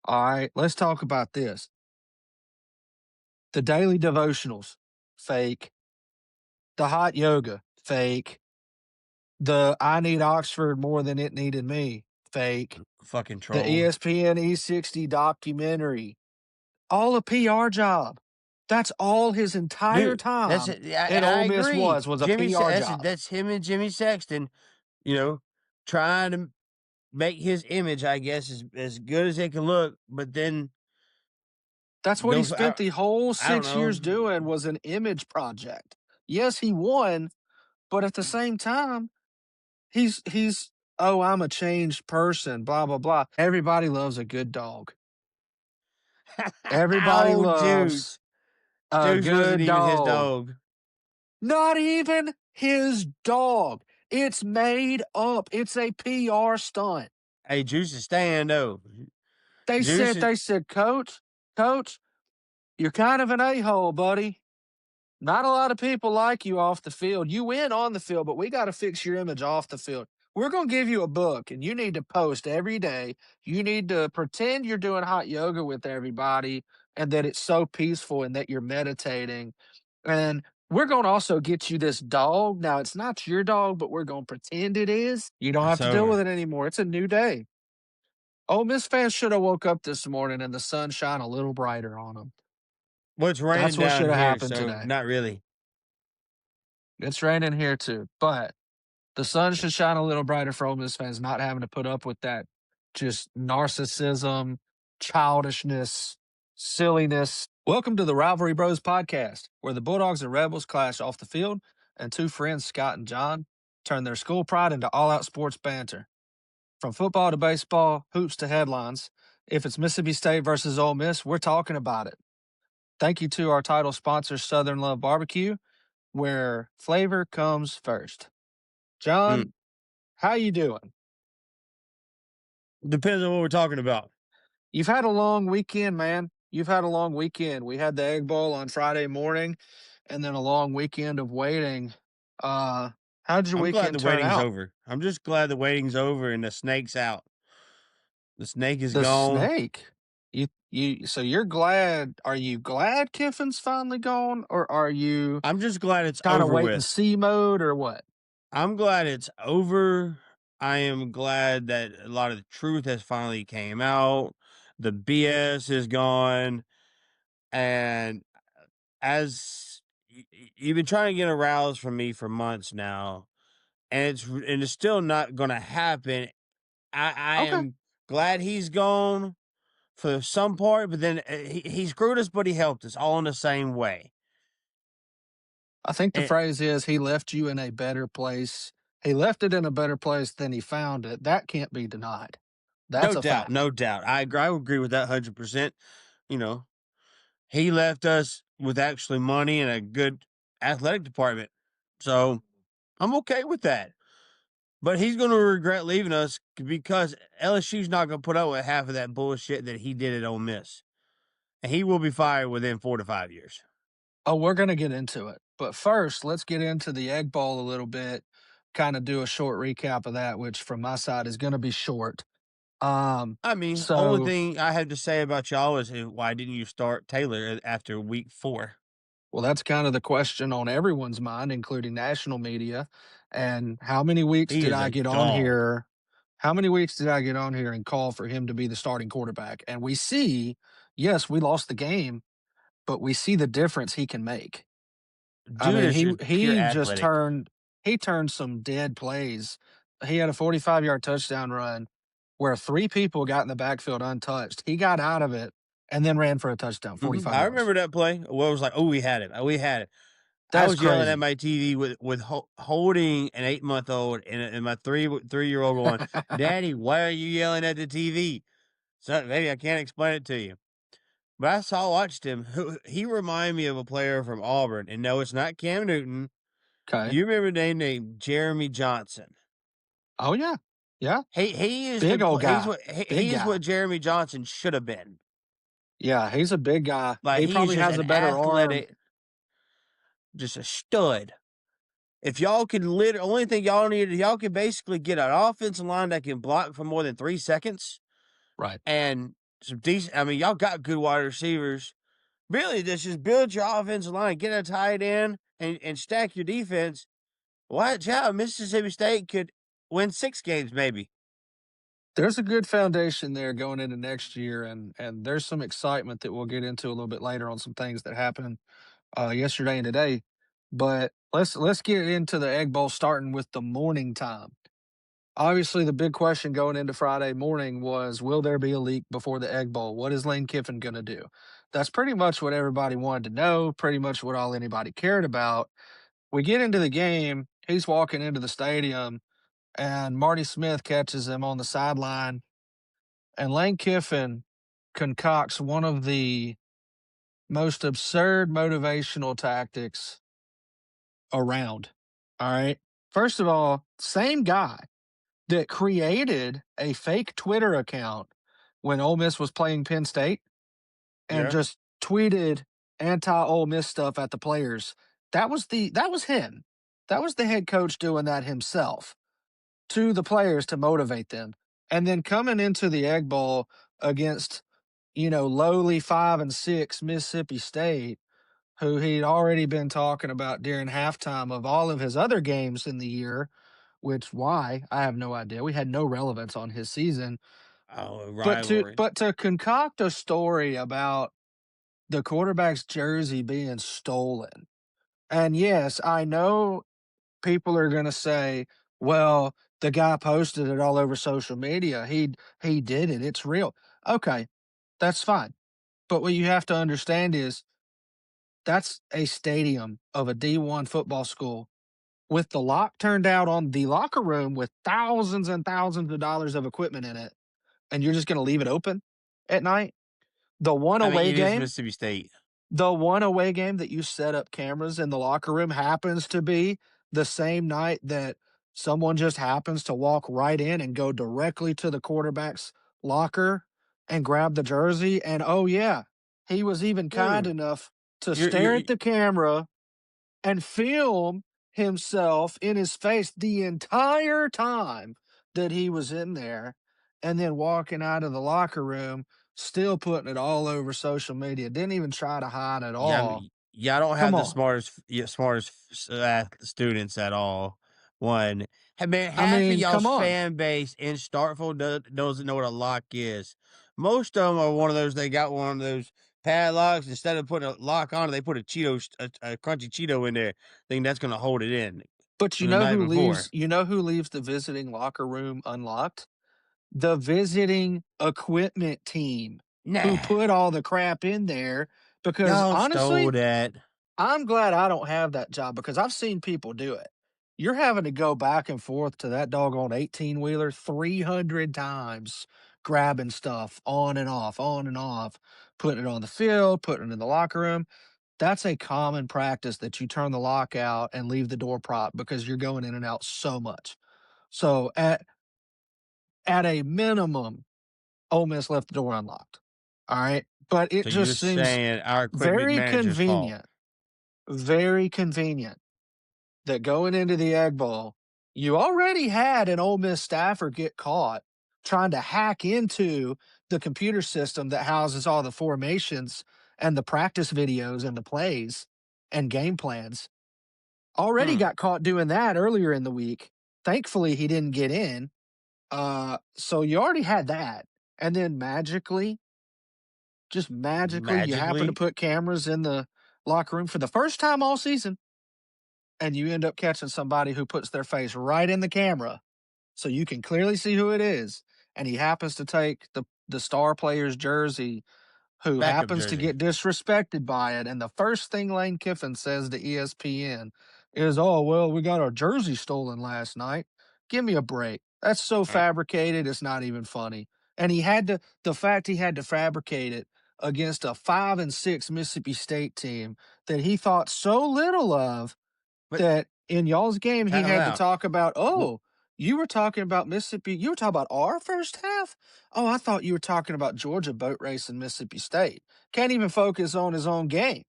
All right, let's talk about this. The daily devotionals, fake. The hot yoga, fake. The I need Oxford more than it needed me, fake. Fucking The troll. ESPN E60 documentary, all a PR job. That's all his entire Dude, that's time it. at I Ole Miss agree. was a Jimmy, PR job. that's him and Jimmy Sexton, you know, trying to make his image, I guess, as good as it can look. But then That's what he those, spent the whole I don't 6 years know. doing was an image project. Yes, he won, but at the same time, he's, "Oh, I'm a changed person, blah, blah, blah." Everybody loves a good dog. Everybody Oh, Juice. loves a Juice wasn't good even his dog. dog. Not even his dog. It's made up. It's a PR stunt. Hey, Juice is staying though. They Juice said, is, Coach, you're kind of an a-hole, buddy. Not a lot of people like you off the field. You win on the field, but we got to fix your image off the field. We're going to give you a book, and you need to post every day. You need to pretend you're doing hot yoga with everybody and that it's so peaceful and that you're meditating. And we're going to also get you this dog. Now, it's not your dog, but we're going to pretend it is. You don't have it's to deal with over. it anymore. It's a new day. Ole Miss fans should have woke up this morning and the sun shine a little brighter on them. Well, it's raining That's what down should have here, happened so today. not really. It's raining here too, but the sun should shine a little brighter for Ole Miss fans not having to put up with that just narcissism, childishness, silliness. Welcome to the Rivalry Bros podcast, where the Bulldogs and Rebels clash off the field and two friends, Scott and John, turn their school pride into all-out sports banter. From football to baseball, hoops to headlines, if it's Mississippi State versus Ole Miss, we're talking about it. Thank you to our title sponsor, Southern Love Barbecue, where flavor comes first. Mm. John, how you doing? Depends on what we're talking about. You've had a long weekend, man. You've had a long weekend. We had the Egg Bowl on Friday morning and then a long weekend of waiting. Uh, how did your I'm glad the weekend turn waiting's out? over. I'm just glad the waiting's over and the snake's out. The snake is The gone. snake. So you're glad, are you glad Kiffin's finally gone, or are you I'm just glad it's kind of over wait and with. see mode, or what? I'm glad it's over. I am glad that a lot of the truth has finally came out. The BS is gone. And as you've been trying to get aroused from me for months now, and it's still not going to happen. I Okay. am glad he's gone for some part, but then he screwed us, but he helped us all in the same way. I think the And phrase is he left you in a better place. He left it in a better place than he found it. That can't be denied. That's no a doubt, fact. no doubt, I agree with that 100%. You know, he left us with actually money and a good athletic department, so I'm okay with that. But he's going to regret leaving us because LSU's not going to put up with half of that bullshit that he did at Ole Miss, and he will be fired within 4 to 5 years. Oh, we're going to get into it. But first, let's get into the Egg Bowl a little bit, kind of do a short recap of that, which from my side is going to be short. Um, I mean, only so, thing I have to say about y'all is why didn't you start Taylor after week 4? well, that's kind of the question on everyone's mind, including national media. And how many weeks He did is I a get on dog. here? How many weeks did I get on here and call for him to be the starting quarterback? And we see, yes, we lost the game, but we see the difference he can make. I Dude mean, is just pure athletic. he turned some dead plays. He had a 45-yard touchdown run where 3 people got in the backfield untouched. He got out of it and then ran for a touchdown, 45 I yards. remember that play. Well, it was like, oh, we had it. Oh, we had it. I That's was yelling at crazy. my TV with holding an 8-month-old and my 3-year-old going, Daddy, why are you yelling at the TV? So maybe I can't explain it to you. But watched him. He reminded me of a player from Auburn. And no, it's not Cam Newton. Okay. You remember a name named Jeremy Johnson. Oh, yeah. Yeah. He is Big old guy. Big he is guy. what Jeremy Johnson should have been. Yeah, he's a big guy. Like He he is probably just has an a better arm. athletic, just a stud. If y'all could only thing y'all need, y'all could basically get an offensive line that can block for more than 3 seconds Right. and some decent. I mean, y'all got good wide receivers. Really, just build your offensive line, get a tight end, and stack your defense. Watch out, Mississippi State could win 6 games, maybe. There's a good foundation there going into next year, and there's some excitement that we'll get into a little bit later on some things that happened yesterday and today. But let's get into the Egg Bowl, starting with the morning time. Obviously, the big question going into Friday morning was, will there be a leak before the Egg Bowl? What is Lane Kiffin going to do? That's pretty much what everybody wanted to know, pretty much what all anybody cared about. We get into the game, he's walking into the stadium, and Marty Smith catches him on the sideline, and Lane Kiffin concocts one of the most absurd motivational tactics around. All right. First of all, same guy that created a fake Twitter account when Ole Miss was playing Penn State and Yeah. just tweeted anti Ole Miss stuff at the players. That was him. That was the head coach doing that himself to the players to motivate them. And then coming into the Egg Bowl against, lowly 5-6 Mississippi State, who he'd already been talking about during halftime of all of his other games in the year, which why I have no idea. We had no relevance on his season. Oh, But to rivalry. but to concoct a story about the quarterback's jersey being stolen. And yes, I know people are gonna say, well, the guy posted it all over social media. He did it. It's real. Okay, that's fine. But what you have to understand is that's a stadium of a D1 football school with the lock turned out on the locker room with thousands and thousands of dollars of equipment in it, and you're just gonna leave it open at night? The one I mean, away it is game Mississippi State. The one away game that you set up cameras in the locker room happens to be the same night that someone just happens to walk right in and go directly to the quarterback's locker and grab the jersey. And oh, yeah, he was even kind Dude, enough to you're stare at the camera and film himself in his face the entire time that he was in there, and then walking out of the locker room, still putting it all over social media. Didn't even try to hide at yeah, I all. mean, y'all don't Come have the on. smartest students at all. One, hey man, I half of mean, y'all's come on. fan base in Starkville doesn't know what a lock is. Most of them are one of those. They got one of those padlocks. Instead of putting a lock on it, they put a a crunchy Cheeto in there, thinking that's going to hold it in But from the night before. you know who leaves the visiting locker room unlocked? The visiting equipment team who Nah, put all the crap in there because y'all stole honestly, that. I'm glad I don't have that job because I've seen people do it. You're having to go back and forth to that doggone 18 wheeler 300 times, grabbing stuff on and off, putting it on the field, putting it in the locker room. That's a common practice that you turn the lock out and leave the door prop because you're going in and out so much. So at a minimum, Ole Miss left the door unlocked. All right. But it So you're just seems saying our equipment very manager's fault? convenient, very convenient that going into the Egg Bowl, you already had an Ole Miss staffer get caught trying to hack into the computer system that houses all the formations and the practice videos and the plays and game plans. Already Hmm. got caught doing that earlier in the week. Thankfully, he didn't get in. So you already had that. And then magically, just magically, you happen to Magically, put cameras in the locker room for the first time all season, and you end up catching somebody who puts their face right in the camera so you can clearly see who it is, and he happens to take the star player's jersey who backup happens to jersey. get disrespected by it, and the first thing Lane Kiffin says to ESPN is, "Oh, well, we got our jersey stolen last night." Give me a break. That's so Uh, fabricated, it's not even funny. And the fact he had to fabricate it against a 5-6 Mississippi State team that he thought so little of, but that in y'all's game, he time had to out. talk about, Wh "Oh, you were talking about Mississippi you were talking about our first half? Oh, I thought you were talking about Georgia boat racing Mississippi State." Can't even focus on his own game.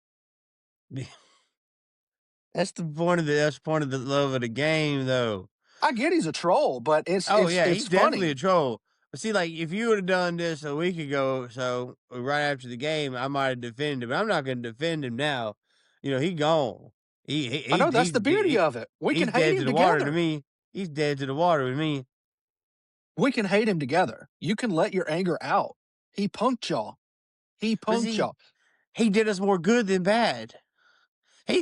that's the point of the love of the game, though. I get he's a troll, but Oh, yeah, he's it's definitely a funny. troll. See, like, if you would have done this a week ago, so right after the game, I might have defended him. But I'm not going to defend him now. He gone. I know that's the beauty of it. We He's can hate dead to him the water to together. me. He's dead to the water with me. We can hate him together. You can let your anger out. He punked y'all. He But punked see, y'all. he did us more good than bad.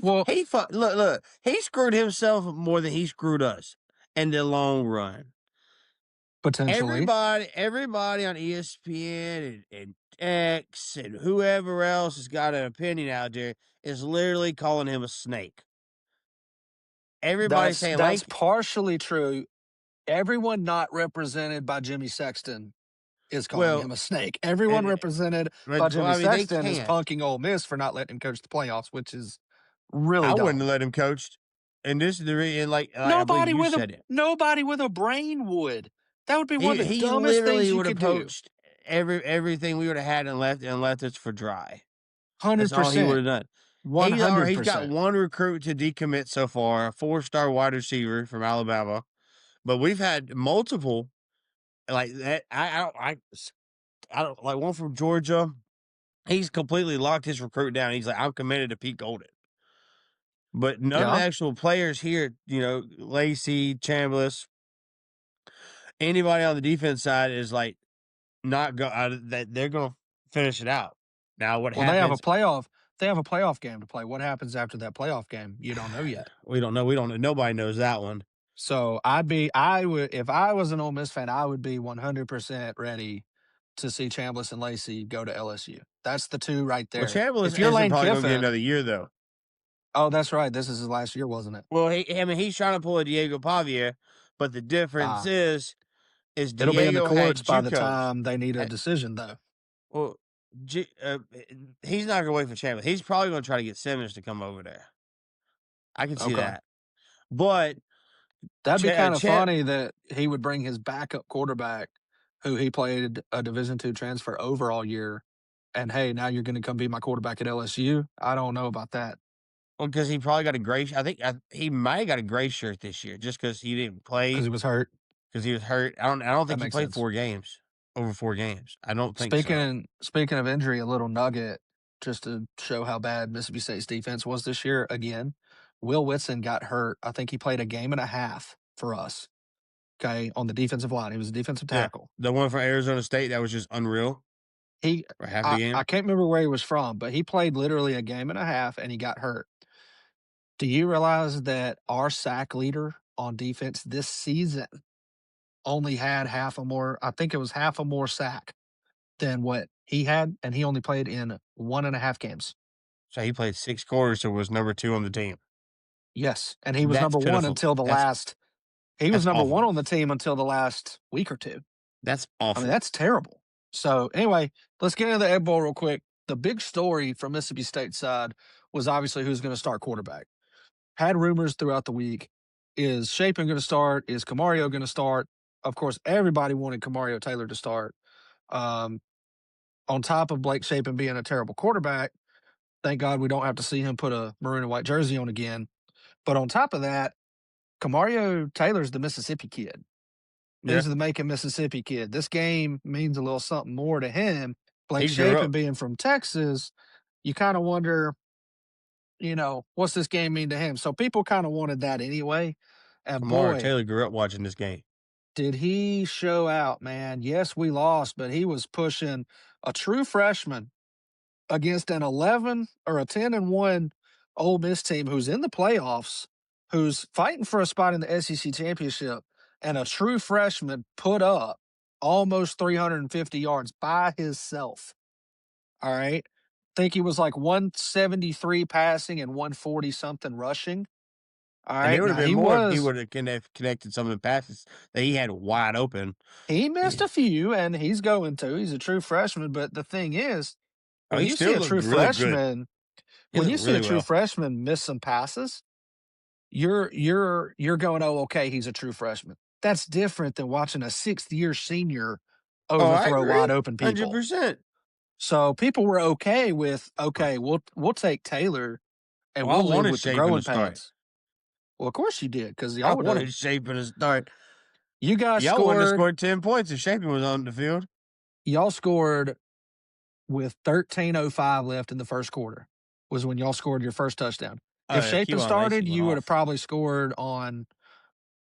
Well, Look. He screwed himself more than he screwed us in the long run. potentially. Everybody on ESPN and X and whoever else has got an opinion out there is literally calling him a snake. Everybody's saying That's like, partially true. Everyone not represented by Jimmy Sexton is calling well, him a snake. Everyone and represented by but well, Jimmy I mean they Sexton is can't. punking Ole Miss for not letting him coach the playoffs, which is really I wouldn't dumb. have let him coach. And this is the reason, like I believe you said it. Nobody with a brain would. That would be one of the He dumbest things literally you would have could do. poached everything we would have had and left us for dry. That's all he would 100%. have done. He's got 100%. one recruit to decommit so far, a 4-star wide receiver from Alabama. But we've had multiple like that. I don't like one from Georgia. He's completely locked his recruit down. He's like, I'm committed to Pete Golden. But none of the Yeah. actual players here, Lacey, Chambliss, anybody on the defense side is like not go that they're gonna finish it out. Now what Well, happens, they have a playoff game to play. What happens after that playoff game? You don't know yet. we don't know. We don't know. Nobody knows that one. So I would, if I was an Ole Miss fan, I would be 100% ready to see Chambliss and Lacey go to LSU. That's the two right Well, there. Chambliss If you're isn't Lane probably gonna get Kiffin, another year though. oh, that's right. This is his last year, wasn't it? Well, I mean, he's trying to pull a Diego Pavia, but the difference Ah, is it'll be in the Diego courts had by the JUCOs. time they need a Ha- decision, though. Well, he's not gonna wait for Chambliss. He's probably gonna try to get Simmons to come over there. I can see Okay. that, but That'd be kind of Champ, funny that he would bring his backup quarterback, who he played a Division II transfer over all year, and hey, now you're going to come be my quarterback at LSU. I don't know about that well, because he probably got a gray. He might have got a gray shirt this year just because he didn't because play he was hurt. because he was hurt. I don't That think he makes played sense. 4 games over 4 games. I don't think so. Speaking of injury, a little nugget just to show how bad Mississippi State's defense was this year. Again, Will Whitson got hurt. I think he played a game and a half for us. Okay, on the defensive line, he was a defensive Yeah, tackle. the one from Arizona State that was just unreal He, for half the I game. can't remember where he was from, but he played literally a game and a half, and he got hurt. Do you realize that our sack leader on defense this season only had half a more? I think it was half a more sack than what he had, and he only played in 1.5 games. So he played 6 quarters, so was number 2 on the team. Yes, and he was That's number 1 pitiful. until the last he was That's number 1 awful. on the team until the last week or 2. That's I mean, awful. that's terrible. So, anyway, let's get into the Egg Bowl real quick. The big story from Mississippi State side was obviously who's gonna start quarterback. Had rumors throughout the week. Is Shapen gonna start? Is Camario gonna start? Of course, everybody wanted Camario Taylor to start. Um, on top of Blake Shapen being a terrible quarterback, thank God we don't have to see him put a maroon and white jersey on again. But on top of that, Camario Taylor's the Mississippi kid. Yeah, He's the Macon, Mississippi kid. This game means a little something more to him. Blake he grew Shapen up. being from Texas, you kind of wonder, what's this game mean to him? So people kind of wanted that anyway. And Kamara boy, Taylor grew up watching this game. did he show out, man. Yes, we lost, but he was pushing a true freshman against an 11 or a 10-1 Ole Miss team who's in the playoffs, who's fighting for a spot in the SEC championship, and a true freshman put up almost 350 yards by himself. All right. Think he was like 173 passing and 140 something rushing. All And it right. would have Now been more if he would have connected some of the passes that he had wide open. he missed Yeah. a few and he's going to. He's a true freshman. But the thing is, Oh, when he you see still a looked true really good. freshman, He when you looked see a really true well. freshman miss some passes, you're going, oh, okay, he's a true freshman. That's different than watching a 6th-year senior Oh, I overthrow wide agree. open people. 100%. So people were okay with, okay, we'll take Taylor and Well, I we'll live wanted with the Shapen to growing start. pains. Well, of course you did, because I y'all would have wanted Shapen to start. You guys Y'all wouldn't have scored scored 10 points if Shapen was on the field. y'all scored with 13:05 left in the first quarter was when y'all scored your first touchdown. Oh, If yeah, Shapen Keelan Lacy started, went you would have off. probably scored on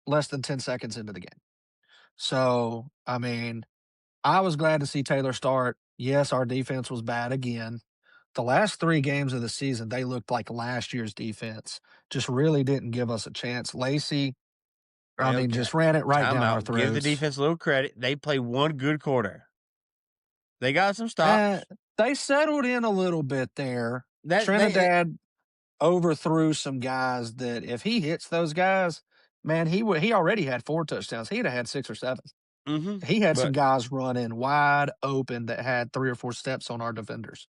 less than 10 seconds into the game. So, I mean, I was glad to see Taylor start. Yes, our defense was bad again. The last 3 games of the season, they looked like last year's defense. Just really didn't give us a chance. Lacey, I Well, mean, okay, just ran it right down our timeout. Give the throats. defense a little credit. They played one good quarter. They got some Eh, stops. they settled in a little bit there. That they Trinidad overthrew some guys that if he hits those guys, man, he already had 4 touchdowns. He'd have had 6 or 7. mhm. He had some But guys running wide open that had 3 or 4 steps on our defenders.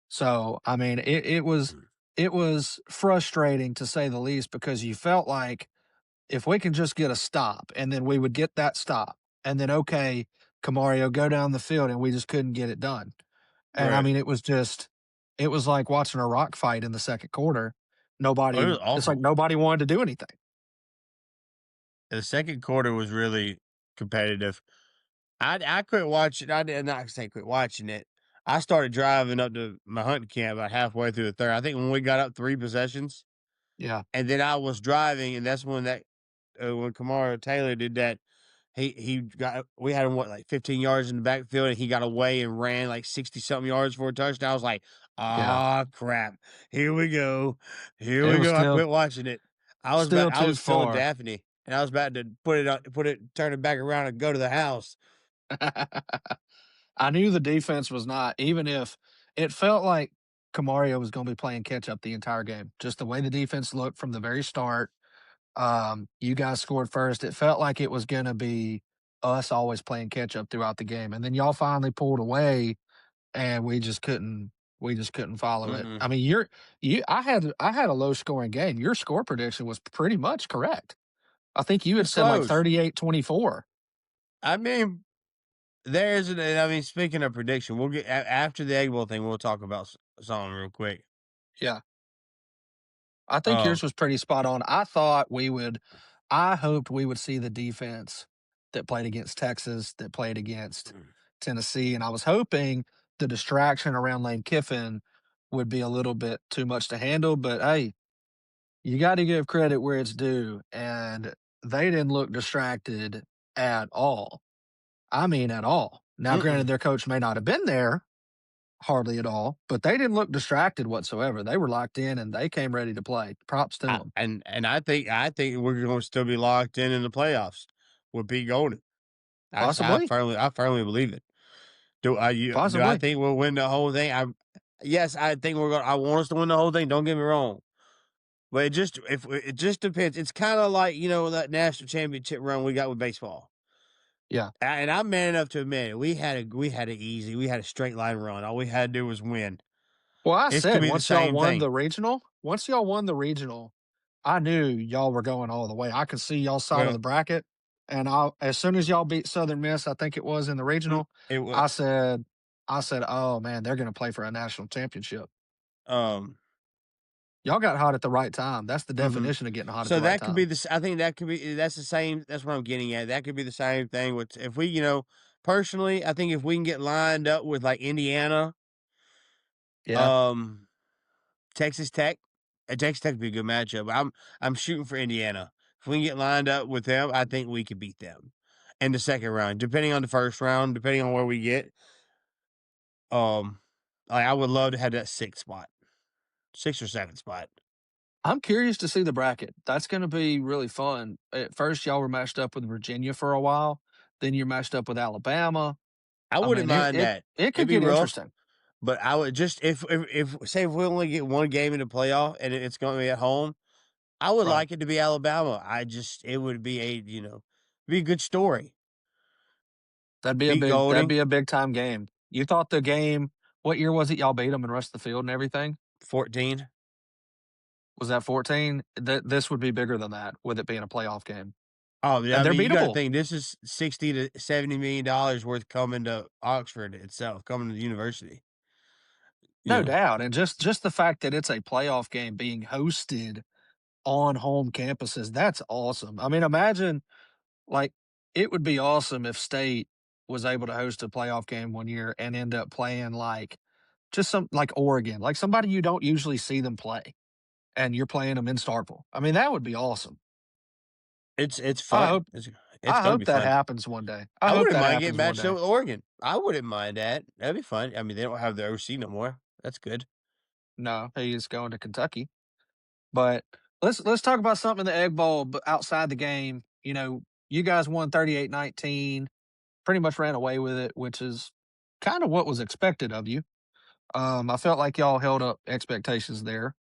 So, I mean, it was frustrating to say the least because you felt like if we can just get a stop and then we would get that stop and then okay, Camario go down the field and we just couldn't get it done. And I right. mean, it was like watching a rock fight in the second quarter. Oh, it was It's like awful. nobody wanted to do anything. The second quarter was really competitive. I quit watching. I did not say quit watching it. I started driving up to my hunting camp about halfway through the third. I think when we got up 3 possessions, Yeah, and then I was driving, and that's when Kamara Taylor did that. He got we had him what like 15 yards in the backfield, and he got away and ran like 60 something yards for a touchdown. I was like, yeah. ah, crap, here we go, here It we was go. I quit watching it. still I too was still in far. Daphne, and I was about to turn it back around and go to the house. I knew the defense was not, even if it felt like Camario was going to be playing catch up the entire game. Just the way the defense looked from the very start. You guys scored first. It felt like it was going to be us always playing catch up throughout the game, and then y'all finally pulled away, and we just couldn't follow it. Mm-mm. I mean, I had a low scoring game. Your score prediction was pretty much correct. I think you had It's said like close. 38-24. I mean, there's an. I mean, speaking of prediction, we'll get after the Egg Bowl thing. We'll talk about something real quick. Yeah. I think Um, yours was pretty spot on. I hoped we would see the defense that played against Texas, that played against Tennessee, and I was hoping the distraction around Lane Kiffin would be a little bit too much to handle, but hey, you gotta give credit where it's due, and they didn't look distracted at all. I mean, at all. Now, granted, mm-mm. their coach may not have been there hardly at all, but they didn't look distracted whatsoever. They were locked in and they came ready to play. Props to them. And I think we're going to still be locked in the playoffs with Pete Golden. Possibly, I firmly believe it. Do I possibly. think we'll win the whole thing? Yes, I think we're going. I want us to win the whole thing. Don't get me wrong, but it just depends. It's kind of like that national championship run we got with baseball. Yeah. And I'm man enough to admit it. We had a straight line run. All we had to do was win. Well, I This could said be the same thing. once y'all won the regional, I knew y'all were going all the way. I could see y'all side of Well, the bracket. And as soon as y'all beat Southern Miss, I think it was in the regional, it was. I said, oh man, they're going to play for a national championship. Um, Y'all got hot at the right time. That's the mhm. definition of getting hot at So the right that could be time. I think that could be that's the same that's what I'm getting at. That could be the same thing with if we personally, I think if we can get lined up with like Indiana, Yeah. um, Texas Tech, Texas Tech would be a good matchup. I'm shooting for Indiana. If we can get lined up with them, I think we could beat them in the second round, depending on the first round, depending on where we get. Um, like I would love to have that sixth spot, 6 or 7 spot. I'm curious to see the bracket. That's gonna be really fun. At first, y'all were matched up with Virginia for a while, then you're matched up with Alabama. I I wouldn't mean, it mind it that. it It'd could be get rough. interesting. But I would just if say if we only get 1 game in the playoff and it's gonna be at home, I would Right. like it to be Alabama. it would be be a good story. Pete That'd Golding, be a big time game. You thought the game what year was it y'all beat them and rest of the field and everything? 14. Was that 14? This would be bigger than that with it being a playoff game. Oh, yeah, And I they're mean, you gotta beatable. think this is 60 to $70 million worth coming to Oxford itself, coming to the university, you No know? doubt. And just the fact that it's a playoff game being hosted on home campuses. That's awesome. I mean, imagine, like, it would be awesome if State was able to host a playoff game one year and end up playing, like, just some like Oregon, like somebody you don't usually see them play, and you're playing them in Starkville. I mean, that would be awesome. It's I fun. hope It's I gonna hope be that fun. happens one day. I I hope wouldn't that mind getting happens one matched up day. with Oregon. I wouldn't mind that. That'd be fun. I mean, they don't have their OC no more. That's good. No, he is going to Kentucky. But let's talk about something in the Egg Bowl, but outside the game. You know, you guys won 38-19, pretty much ran away with it, which is kind of what was expected of you. I felt like y'all held up expectations there.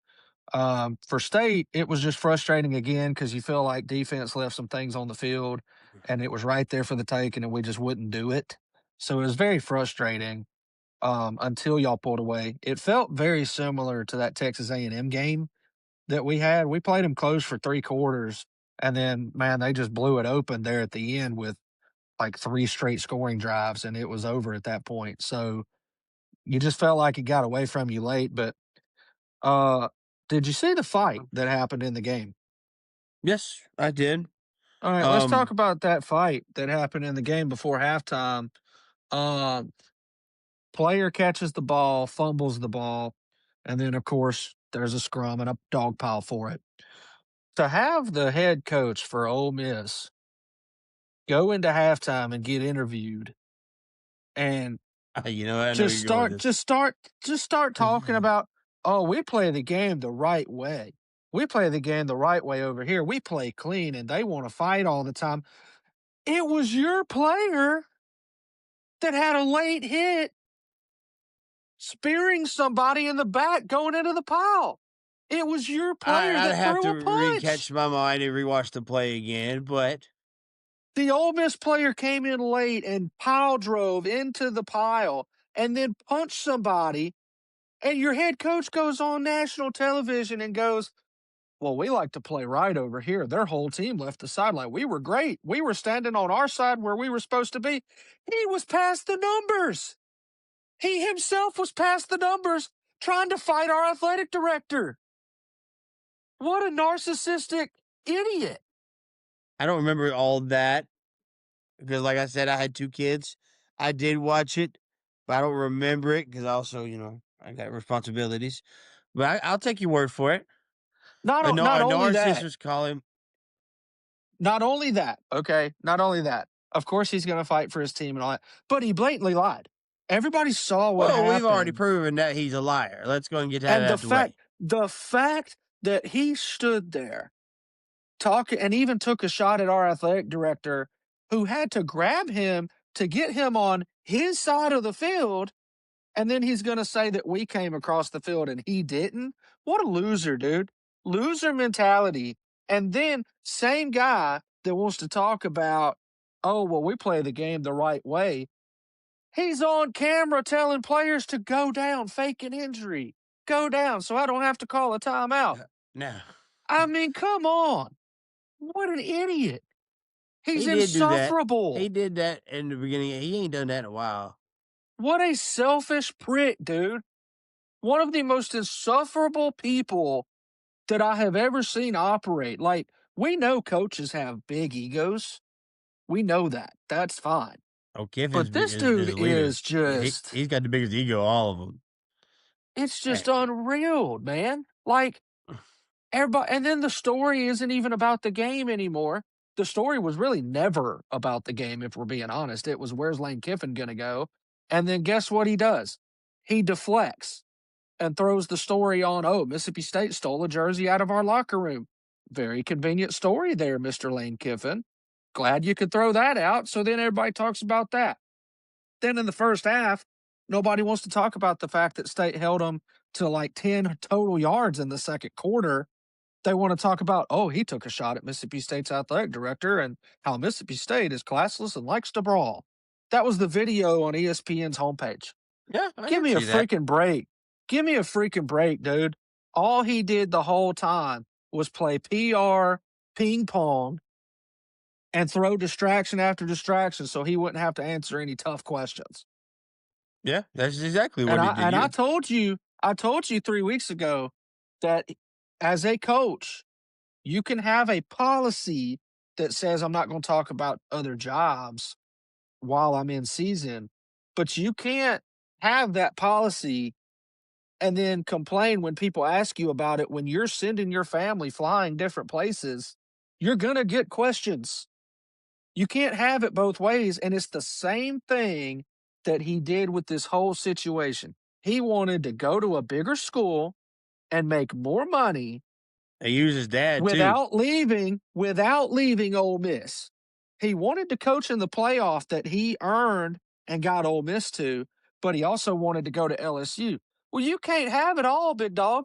For State, it was just frustrating again because you feel like defense left some things on the field, and it was right there for the taking, and we just wouldn't do it. So it was very frustrating until y'all pulled away. It felt very similar to that Texas A&M game that we had. We played them close for 3 quarters, and then man, they just blew it open there at the end with like 3 straight scoring drives, and it was over at that point. So you just felt like it got away from you late. But uh, did you see the fight that happened in the game? Yes, I did. All right, let's talk Um, about that fight that happened in the game before halftime. Um, Player catches the ball, fumbles the ball, and then of course there's a scrum and a dog pile for it. To have the head coach for Ole Miss go into halftime and get interviewed and you know, I know where just you're going with start this. just start just start talking about, "Oh, we play the game the right way. We play the game the right way over here. We play clean and they wanna fight all the time." It was your player that had a late hit spearing somebody in the back going into the pile. It was your player I'd that have threw to a punch. recatch my mind and rewatch the play again, but The Ole Miss player came in late and pile drove into the pile and then punched somebody, and your head coach goes on national television and goes, "Well, we like to play right over here." Their whole team left the sideline. "We were great. We were standing on our side where we were supposed to be." He was past the numbers. He himself was past the numbers trying to fight our athletic director. What a narcissistic idiot. I don't remember all that because, like I said, I had 2 kids. I did watch it, but I don't remember it because also, I got responsibilities. But I'll take your word for it. Not A only narcissist that, was calling. not only that, okay, not only that. Of course, he's going to fight for his team and all that, but he blatantly lied. Everybody saw what Well, we've already happened, proven that he's a liar. Let's go and get that and out the way. the fact that he stood there talking and even took a shot at our athletic director, who had to grab him to get him on his side of the field. And then he's gonna say that we came across the field and he didn't? What a loser, dude. Loser mentality. And then same guy that wants to talk about, "Oh, well, we play the game the right way." He's on camera telling players to go down, fake an injury. Go down so I don't have to call a timeout. Now, I mean, come on. What an idiot. He's he did do that. He insufferable. did that in the beginning. He ain't done that in a while. What a selfish prick, dude. One of the most insufferable people that I have ever seen operate. Like, we know coaches have big egos. We know that. That's fine. Oh, Kiffins But this is dude a leader. is He just, he's got the biggest ego of all of them. it's just unreal, man. Like, everybody, and then the story isn't even about the game anymore. The story was really never about the game, if we're being honest. It was, where's Lane Kiffin going to go? And then guess what he does? He deflects and throws the story on, "Oh, Mississippi State stole a jersey out of our locker room." Very convenient story there, Mr. Lane Kiffin. Glad you could throw that out. So then everybody talks about that. Then in the first half, nobody wants to talk about the fact that State held them to like 10 total yards in the second quarter. They want to talk about, "Oh, he took a shot at Mississippi State's athletic director and how Mississippi State is classless and likes to brawl." That was the video on ESPN's homepage. Yeah, I Give can me a see that. freaking break. Give me a freaking break, dude. All he did the whole time was play PR ping pong and throw distraction after distraction so he wouldn't have to answer any tough questions. Yeah, that's exactly And what he I did. and I You told you, I told you 3 weeks ago that as a coach, You can have a policy that says I'm not going to talk about other jobs while I'm in season, but you can't have that policy and then complain when people ask you about it when you're sending your family flying different places. You're going to get questions. You can't have it both ways. And it's the same thing that he did with this whole situation. He wanted to go to a bigger school and make more money They use his dad too. without leaving Ole Miss. He wanted to coach in the playoff that he earned and got Ole Miss to, but he also wanted to go to LSU. Well, you can't have it all, big dog.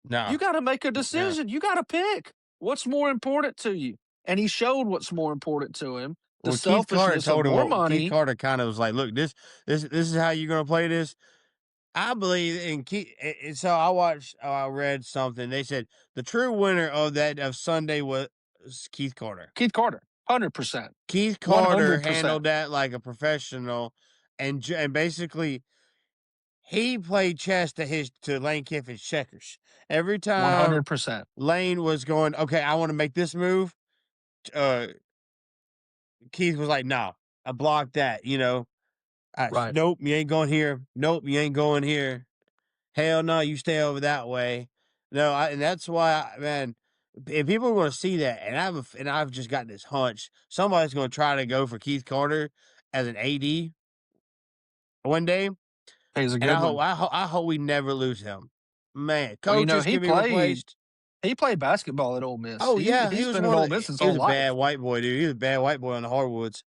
No, You got to make a no. decision. You got to pick what's more important to you. And he showed what's more important to him, the Well, Keith Carter selfishness of told him more what Keith money. Carter kind of was like, "Look, this is how you're gonna play this." I believe in Keith. And so I watched. I read something. They said the true winner of that of Sunday was Keith Carter. Keith Carter, 100%, Keith Carter 100%. handled that like a professional, and basically he played chess to Lane Kiffin's checkers. Every time 100%. Lane was going, okay, I want to make this move. Uh, Keith was like, no, I blocked that. Right. Nope, you ain't going here. Nope, you ain't going here. Hell no, you stay over that way. No, and that's why, man. If people want to see that, and I've just got this hunch, somebody's going to try to go for Keith Carter as an AD one day, He's a and good one. I hope we never lose him. Man, Well, you know, coaches can be replaced. he played basketball at Ole Miss. Oh yeah, he He's was been at one of Ole the, Miss his he was whole a bad life. white boy, dude. He was a bad white boy on the hardwoods.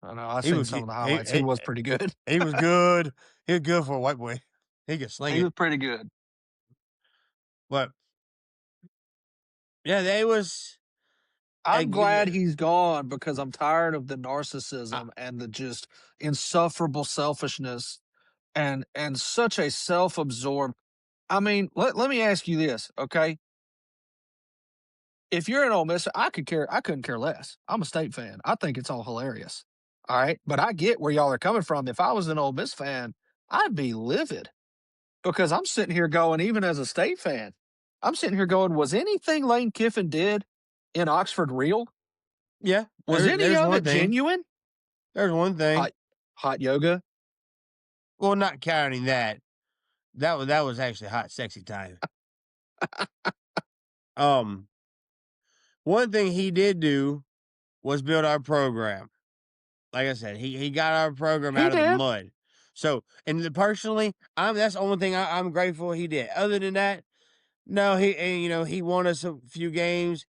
I know. I've He seen would some of get the highlights. He was pretty good. he was good. He was good for a white boy. He could sling He it. was pretty good. But yeah, they was a I'm g glad he's gone because I'm tired of the uh, narcissism and the just insufferable selfishness and such a self-absorbed. I mean, let me ask you this, okay? If you're an Ole Miss, I couldn't care less. I'm a state fan. I think it's all hilarious. All right. But I get where y'all are coming from. If I was an Ole Miss fan, I'd be livid because I'm sitting here going, even as a state fan, I'm sitting here going, was anything Lane Kiffin did in Oxford real? yeah, Was any there's of one it thing. genuine? There's one thing. Hot hot yoga. Well, not counting that. That was actually hot, sexy time. Um, one thing he did do was build our program. Like I said, he got our program He out of the did. mud. So, personally, that's the only thing I'm grateful he did. Other than that, no, he won us a few games.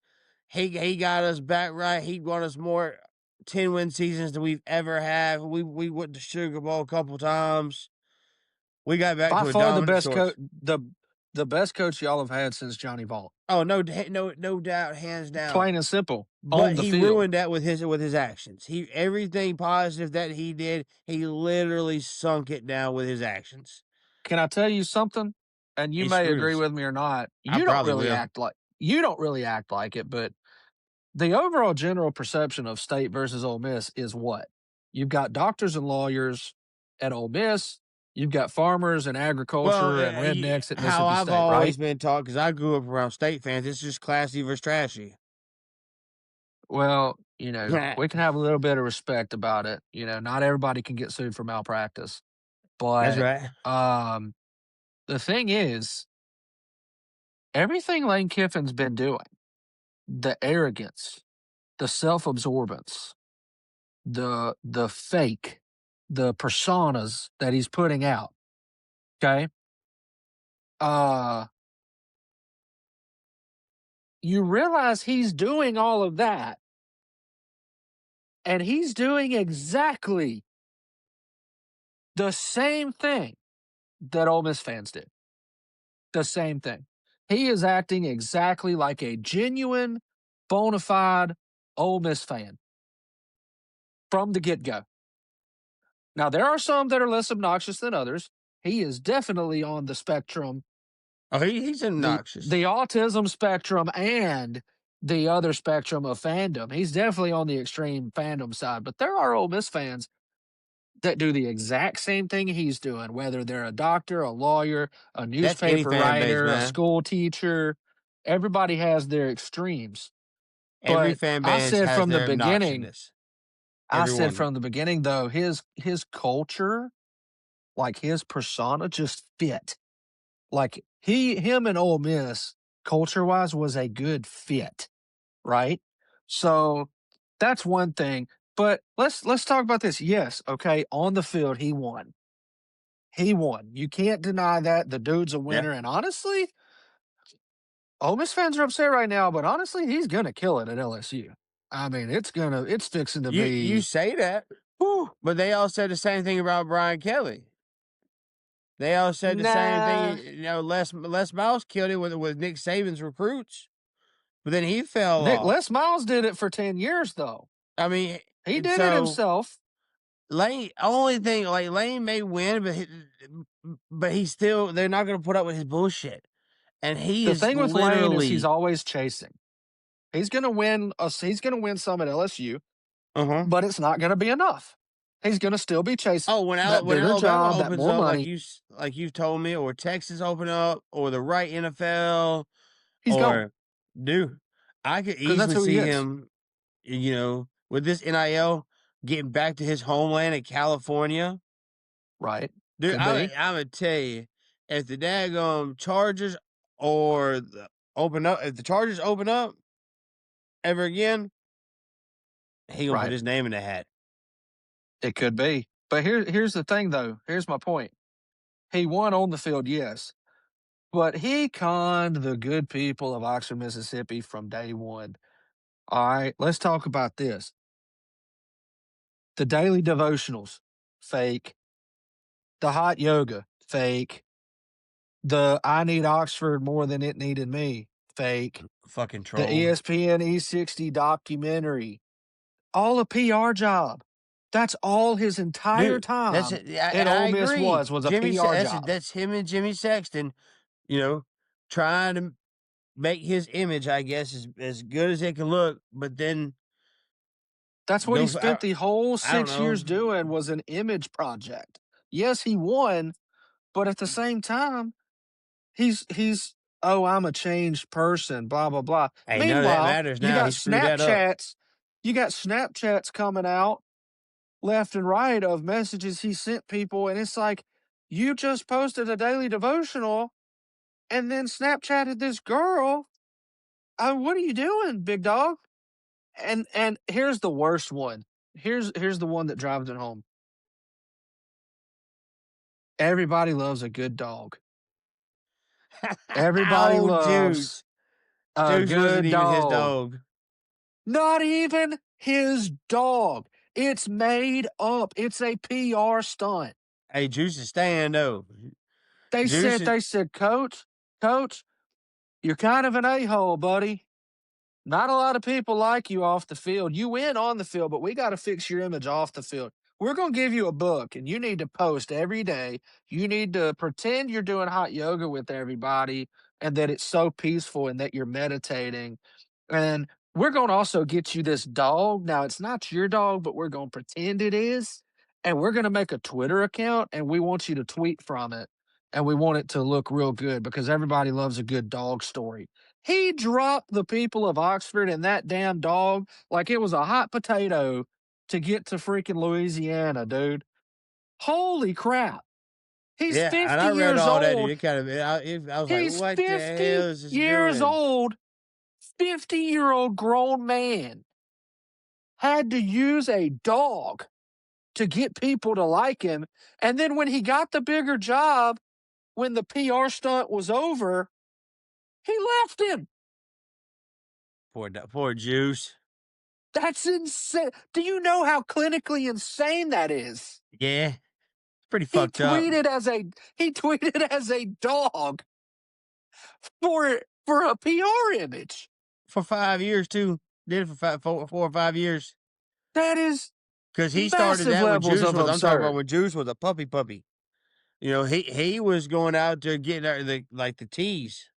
He got us back right. He won us more 10-win seasons than we've ever had. We went to Sugar Bowl a couple times. We got back By to a far the dominant best source. the best coach y'all have had since Johnny Vaught. Oh, no doubt, hands down. Plain and simple. On But the he field. ruined that with his actions. He everything positive that he did, he literally sunk it down with his actions. Can I tell you something? And you He may screwed agree us. with me or not. I probably will. You don't really act like it, but the overall general perception of State versus Ole Miss is what? You've got doctors and lawyers at Ole Miss. You've got farmers and Well, agriculture and rednecks at how Mississippi I've State, always right? been taught, because I grew up around state fans, it's just classy versus trashy. Well, you know, we can have a little bit of respect about it. You know, not everybody can get sued for malpractice. That's But right. um, the thing is, everything Lane Kiffin's been doing, the arrogance, the self-absorbance, the fake, the personas that he's putting out, okay? Uh, you realize he's doing all of that, and he's doing exactly the same thing that Ole Miss fans did. The same thing. He is acting exactly like a genuine, bona fide Ole Miss fan from the get-go. Now, there are some that are less obnoxious than others. He is definitely on the spectrum, Oh, he's obnoxious. the autism spectrum and the other spectrum of fandom. He's definitely on the extreme fandom side, but there are Ole Miss fans that do the exact same thing he's doing, whether they're a doctor, a lawyer, a That's any newspaper fan base, writer, a man. school teacher. Everybody has their extremes. Every But fan base has their obnoxiousness. I said Everyone. from the beginning though, his culture, like his persona just fit. Like him and Ole Miss culture wise was a good fit, right? So that's one thing. But let's talk about this. Yes, okay, on the field he won. He won. You can't deny that. The dude's a Yeah. winner. And honestly, Ole Miss fans are upset right now, but honestly, he's gonna kill it at LSU. I mean, it's fixing to You be say that, whew, but they all said the same thing about Brian Kelly. They all said the same thing. nah. Les Miles killed it with Nick Saban's recruits, but then he fell Nick off. Les Miles did it for 10 years though. I mean, He and did it so himself. Lane, only thing like Lane may win, but he's still they're not going to put up with his bullshit, and he The is thing with Lane is he's literally always chasing. He's gonna win some at LSU, uh huh. but it's not gonna be enough. He's gonna still be chasing Oh, that when bigger Alabama job, that opens more up, money. like you told me, or Texas open up, or the right NFL, He's gone or dude, I could because that's easily who he see is. him, with this NIL getting back to his homeland in California. Right. Dude, Could be. I'm gonna tell you, if the daggum Chargers or if the Chargers open up ever again, he gonna put Right. his name in the hat. It could be. But here's the thing though. Here's my point. He won on the field, yes. But he conned the good people of Oxford, Mississippi from day one. All right, let's talk about this. The daily devotionals, fake. The hot yoga, fake. The I need Oxford more than it needed me, fake. Fucking The troll, ESPN E60 documentary, all a PR job. That's all his entire dude. That's time it, at and I Ole Miss agree. was a PR job. That's him and Jimmy Sexton. You know, trying to make his image, I guess, as good as it can look. But then That's what he those, spent the whole I don't 6 know. years doing was an image project. Yes, he won, but at the same time, he's, "Oh, I'm a changed person, blah, blah, blah." Hey, none of that Meanwhile, matters now. He screwed that up. You got Snapchats coming out left and right of messages he sent people, and it's like, "You just posted a daily devotional and then Snapchatted this girl. What are you doing, big dog?" And here's the worst one. Here's the one that drives it home. Everybody loves a good dog. Everybody Oh, loves Juice. a Juice wasn't good even his dog. dog. Not even his dog. It's made up. It's a PR stunt. Hey, Juice is staying though. They Juice said, is they said, Coach, you're kind of an a-hole, buddy. Not a lot of people like you off the field. You win on the field, but we got to fix your image off the field. We're going to give you a book, and you need to post every day. You need to pretend you're doing hot yoga with everybody and that it's so peaceful and that you're meditating. And we're going to also get you this dog. Now, it's not your dog, but we're going to pretend it is. And we're going to make a Twitter account, and we want you to tweet from it. And we want it to look real good because everybody loves a good dog story. He dropped the people of Oxford and that damn dog like it was a hot potato to get to freaking Louisiana, dude. Holy crap. He's yeah, and 50 I read years all that, old. dude. I was like, He's what the hell 50 is this years doing? old. 50-year-old grown man had to use a dog to get people to like him. And then when he got the bigger job, when the PR stunt was over, he left him. Poor Juice. That's insane. Do you know how clinically insane that is? Yeah, it's pretty He fucked up. tweeted as a he tweeted as a dog for a PR image. For 5 years too. Did it for 4 or 5 years. That is Because he started massive that when levels Juice of was. I'm talking about absurd. when Juice was a puppy. He was going out there getting the tease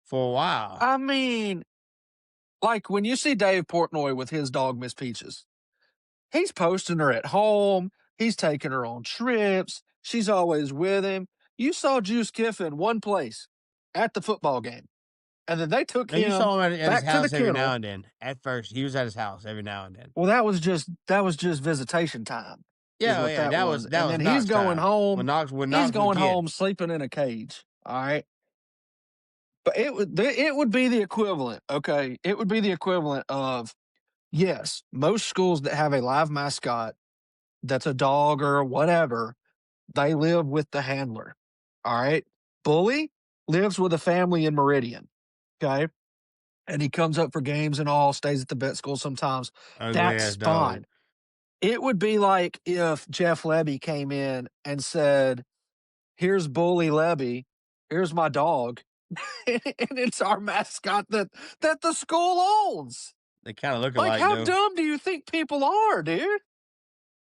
for a while. I mean, like when you see Dave Portnoy with his dog Miss Peaches, he's posting her at home. He's taking her on trips. She's always with him. You saw Juice Kiffin one place at the football game. and then they took Now you him saw him at his back to the house every now kennel. and then. At first, he was at his house every now and then. Well, that was just visitation time, is Yeah, oh what yeah, that was, that and was then he's Knox going time home. When He's Knox was a going kid. home sleeping in a cage. All right, but it would be the equivalent. Okay, it would be the equivalent of, yes, most schools that have a live mascot that's a dog or whatever, they live with the handler. All right, Bully lives with a family in Meridian. Okay, and he comes up for games and all, stays at the vet school sometimes. Ugly ass That's dog. fine. It would be like if Jeff Lebby came in and said, "Here's Bully Lebby, here's my dog," and it's our mascot that the school owns. They kind of look Like, alike how though. dumb do you think people are, dude?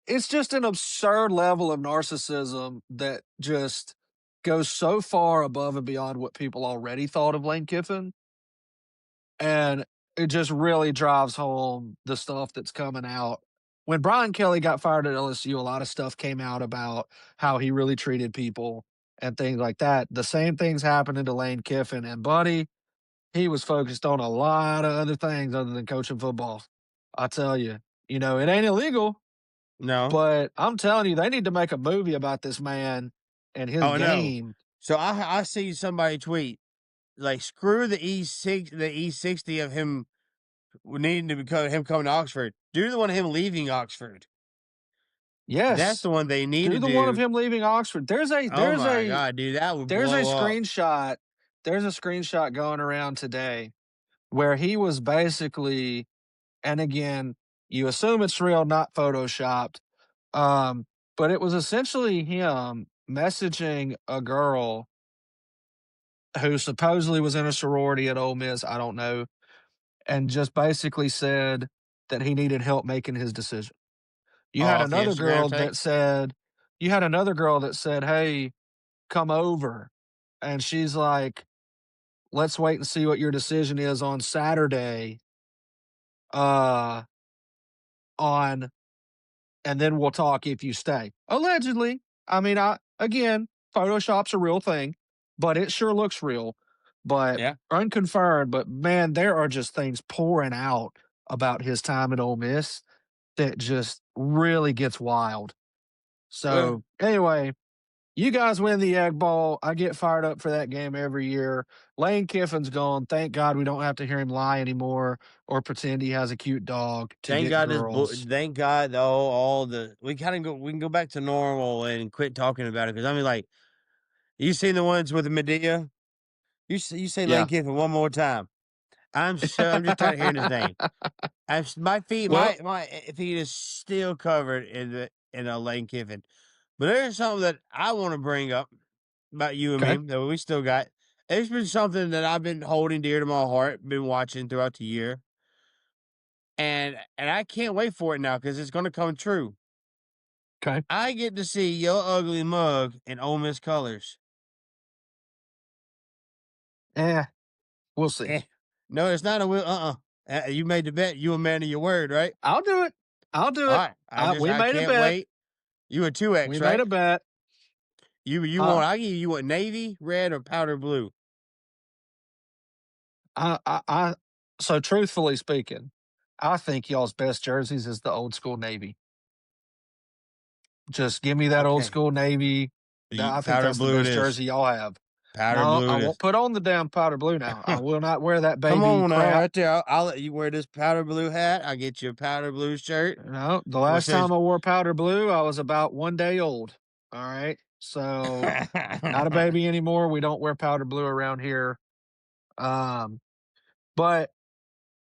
It's just an absurd level of narcissism that just goes so far above and beyond what people already thought of Lane Kiffin. And it just really drives home the stuff that's coming out. When Brian Kelly got fired at LSU, a lot of stuff came out about how he really treated people and things like that. The same things happening to Lane Kiffin. And buddy, he was focused on a lot of other things other than coaching football. I tell you, it ain't illegal, No. but I'm telling you, they need to make a movie about this man and his Oh no. game. So I see somebody tweet like screw the E60 of him needing to become him coming to Oxford. Do the one of him leaving Oxford. That's Yes, the one they need to do the one of do. him leaving Oxford. Oh my god, dude, that would There's a blow up. screenshot there's a screenshot going around today where he was basically, and again, you assume it's real, not photoshopped, um, but it was essentially him messaging a girl who supposedly was in a sorority at Ole Miss, I don't know, and just basically said that he needed help making his decision. You Oh, had off the another Instagram girl take. that said "Hey, come over," and she's like, let's wait and see what your decision is on Saturday, uh, on and then we'll talk if you stay. Allegedly. I mean, again, Photoshop's a real thing, but it sure looks real. But Yeah. unconfirmed, but man, there are just things pouring out about his time at Ole Miss that just really gets wild. Well, So anyway, you guys win the Egg Bowl. I get fired up for that game every year. Lane Kiffin's gone. Thank God we don't have to hear him lie anymore or pretend he has a cute dog to thank get God girls. thank God though all the we can go back to normal and quit talking about it because I mean like you seen the ones with the Medea? You say Lane Yeah. Kiffin one more time. I'm just tired of hearing his name. My feet Well, my feet is still covered in a Lane Kiffin. But there's something that I want to bring up about you and me okay. that we still got. It's been something that I've been holding dear to my heart, been watching throughout the year, and I can't wait for it now because it's going to come true. Okay. I get to see your ugly mug in Ole Miss colors. Eh, we'll see. Eh, no, it's not a will. You made the bet. You a man of your word, right? I'll do it. I'll do All it. right. We I made a can't bet. wait. You a 2X, We made right? a bet. You Uh, want I give you what navy, red, or powder blue? I so truthfully speaking, I think y'all's best jerseys is the old school navy. Just give me that old Okay. school navy. I think Powder that's the blue it best is. jersey y'all have. Powder No, blue I it won't is. put on the damn powder blue now. I will not wear that Come baby on now, crap. right there. I'll let you wear this powder blue hat. I'll get you a powder blue shirt. No, the What last time says I wore powder blue, I was about 1 day old. All right. So not a baby anymore. We don't wear powder blue around here. Um, but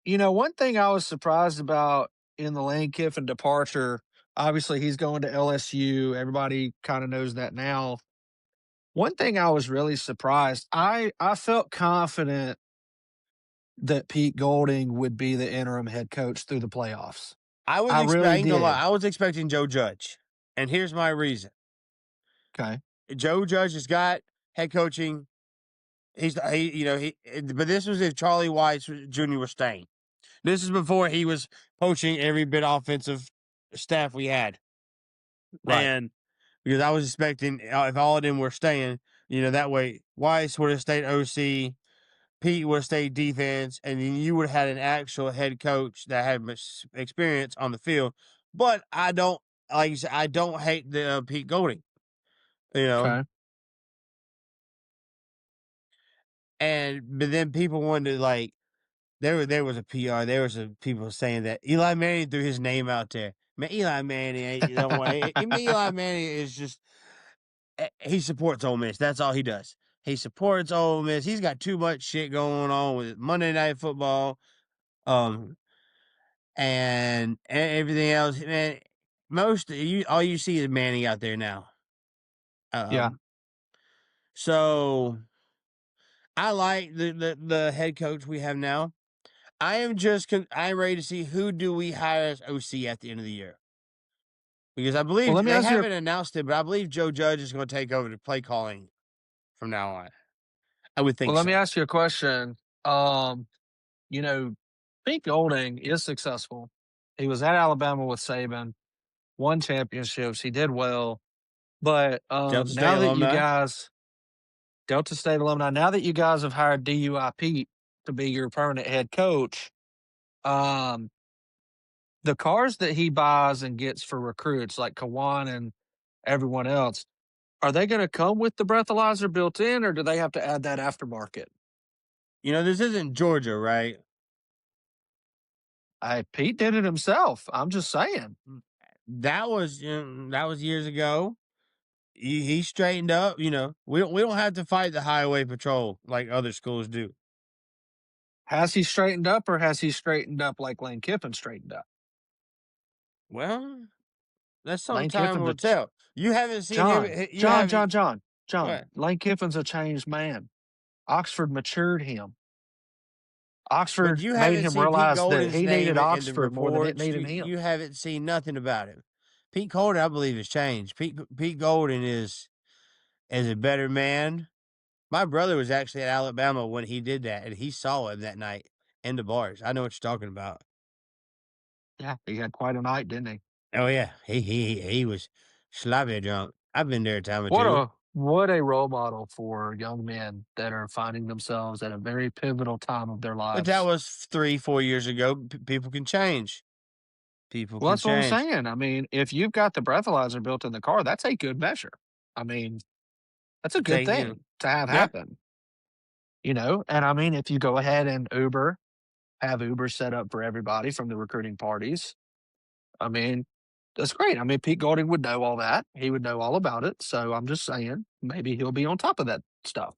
one thing I was surprised about in the Lane Kiffin departure, obviously he's going to LSU. Everybody kind of knows that now. One thing I was really surprised, I felt confident that Pete Golding would be the interim head coach through the playoffs. I I really ain't gonna lie, did. I was expecting Joe Judge. And here's my reason. Okay. Joe Judge has got head coaching. But this was if Charlie Weiss Jr. was staying. This is before he was poaching every bit offensive staff we had. Right. And because I was expecting if all of them were staying, that way Weiss would have stayed OC. Pete would have stayed defense, and then you would have had an actual head coach that had much experience on the field. But I don't, like you said, I don't hate the Pete Golding, you know. Okay. And but then people wanted to like there was a PR, there was a people saying that Eli Manning threw his name out there. Man, Eli Manning ain't you don't want Eli Manning is just he supports Ole Miss. That's all he does. He supports Ole Miss. He's got too much shit going on with Monday Night Football, um, and everything else. Man, most you all you see is Manning out there now. Yeah. Um, so I like the head coach we have now. I am just I'm ready to see who do we hire as OC at the end of the year because I Well, believe let me they ask you. haven't announced it, but I believe Joe Judge is going to take over the play calling from now on. I would Well, think let me so. ask you a question. Um, you know, Pete Golding is successful. He was at Alabama with Saban, won championships. He did well. But Delta State now that you alumni. guys, Delta State alumni, now that you guys have hired DUI Pete to be your permanent head coach, um, the cars that he buys and gets for recruits like Kawan and everyone else, are they going to come with the breathalyzer built in, or do they have to add that aftermarket? You know, this isn't Georgia, right? Pete did it himself. I'm just saying. Mm, that was years ago. He straightened up. You know, we don't have to fight the highway patrol like other schools do. Has he straightened up, or has he straightened up like Lane Kiffin straightened up? Well, that's some Lane time Kiffin's will a tell. You haven't seen him. John, You John, haven't. John, John, What? John. Lane Kiffin's a changed man. Oxford matured him. But Oxford you made haven't him seen Pete realize that Golden's he name needed in the Oxford more than it reports. needed him. You haven't seen nothing about him. Pete Golden, I believe, has changed. Pete Golden is a better man. My brother was actually at Alabama when he did that, and he saw him that night in the bars. I know what you're talking about. Yeah, he had quite a night, didn't he? Oh yeah, he was sloppy drunk. I've been there a time or What two, a role model for young men that are finding themselves at a very pivotal time of their but that lives. was 3 4 years ago. People can change. People Well, can that's what I'm change. saying. I mean, if you've got the breathalyzer built in the car, that's a good measure. I mean, that's a good Take you know, thing to have yeah. happen, you know? And I mean, if you go ahead and have Uber set up for everybody from the recruiting parties, I mean, that's great. I mean, Pete Golding would know all that. He would know all about it. So I'm just saying, maybe he'll be on top of that stuff.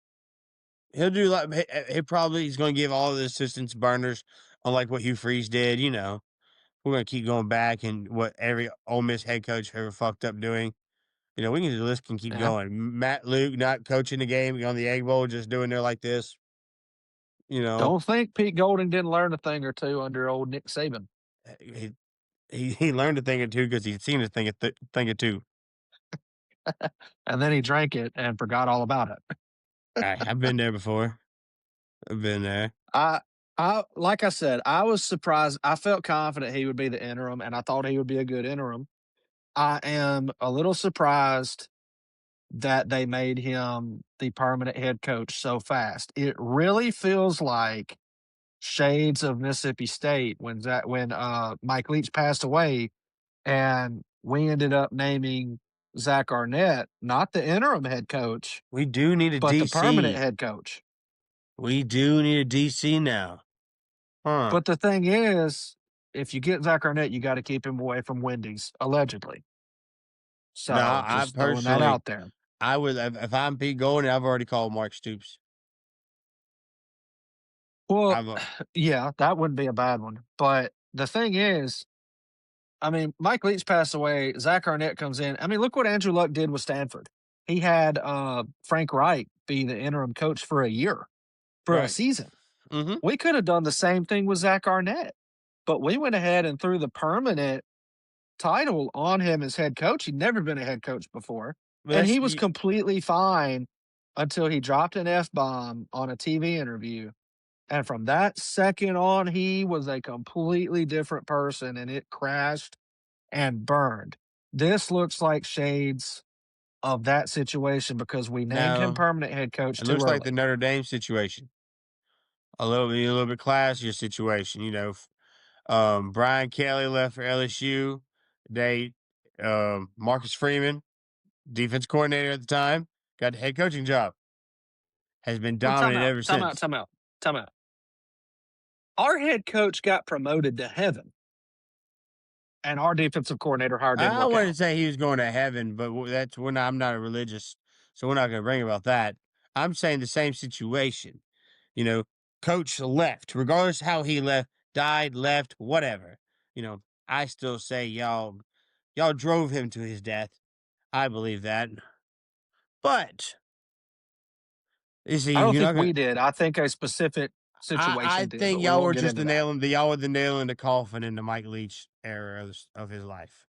He'll do like he probably he's going to give all the assistants burners on like what Hugh Freeze did. You know, we're going to keep going back and what every Ole Miss head coach ever fucked up doing. You know, we can the list can keep Yeah. going. Matt Luke not coaching the game on the Egg Bowl, just doing there like this. You know, Don't think Pete Golding didn't learn a thing or two under old Nick Saban. he he learned a thing or two because he'd seen a thing or two. And then he drank it and forgot all about it. I've been there before. I've been there. I like I said, I was surprised. I felt confident he would be the interim, and I thought he would be a good interim. I am a little surprised that they made him the permanent head coach so fast. It really feels like shades of Mississippi State when Mike Leach passed away, and we ended up naming Zach Arnett not the interim head coach, We do need a but the permanent DC. head coach. We do need a DC now. Huh. But the thing is, if you get Zach Arnett, you got to keep him away from Wendy's, allegedly. No, So I just throwing that personally out there. I would if I'm Pete Golden, I've already called Mark Stoops. Well, I've yeah, that wouldn't be a bad one. But the thing is, I mean, Mike Leach passed away. Zach Arnett comes in. I mean, look what Andrew Luck did with Stanford. He had Frank Wright be the interim coach for a year, for a right. season. Mhm. We could have done the same thing with Zach Arnett, but we went ahead and threw the permanent title on him as head coach. He'd never been a head coach before, But and that's he was completely fine until he dropped an F bomb on a TV interview. And from that second on, he was a completely different person, and it crashed and burned. This looks like shades of that situation because we named him no. permanent head coach It too looks like the early. Notre Dame situation. a little bit classier situation. Brian Kelly left for LSU. They Marcus Freeman, defense coordinator at the time, got the head coaching job. Has been Well, time dominant out, ever time out, since. time out, time out. Our head coach got promoted to heaven, and our defensive coordinator hire didn't I work wouldn't out. say he was going to heaven, but I'm not a religious, so we're not going to bring about that. I'm saying the same situation. You know, coach left, regardless how he left, died, left, whatever. You know, I still say y'all drove him to his death. I believe that. But you see, I don't you're think not gonna. we did. I think a specific I situation did, think but we won't get into that. y'all were the nail in the coffin in the Mike Leach era of his life.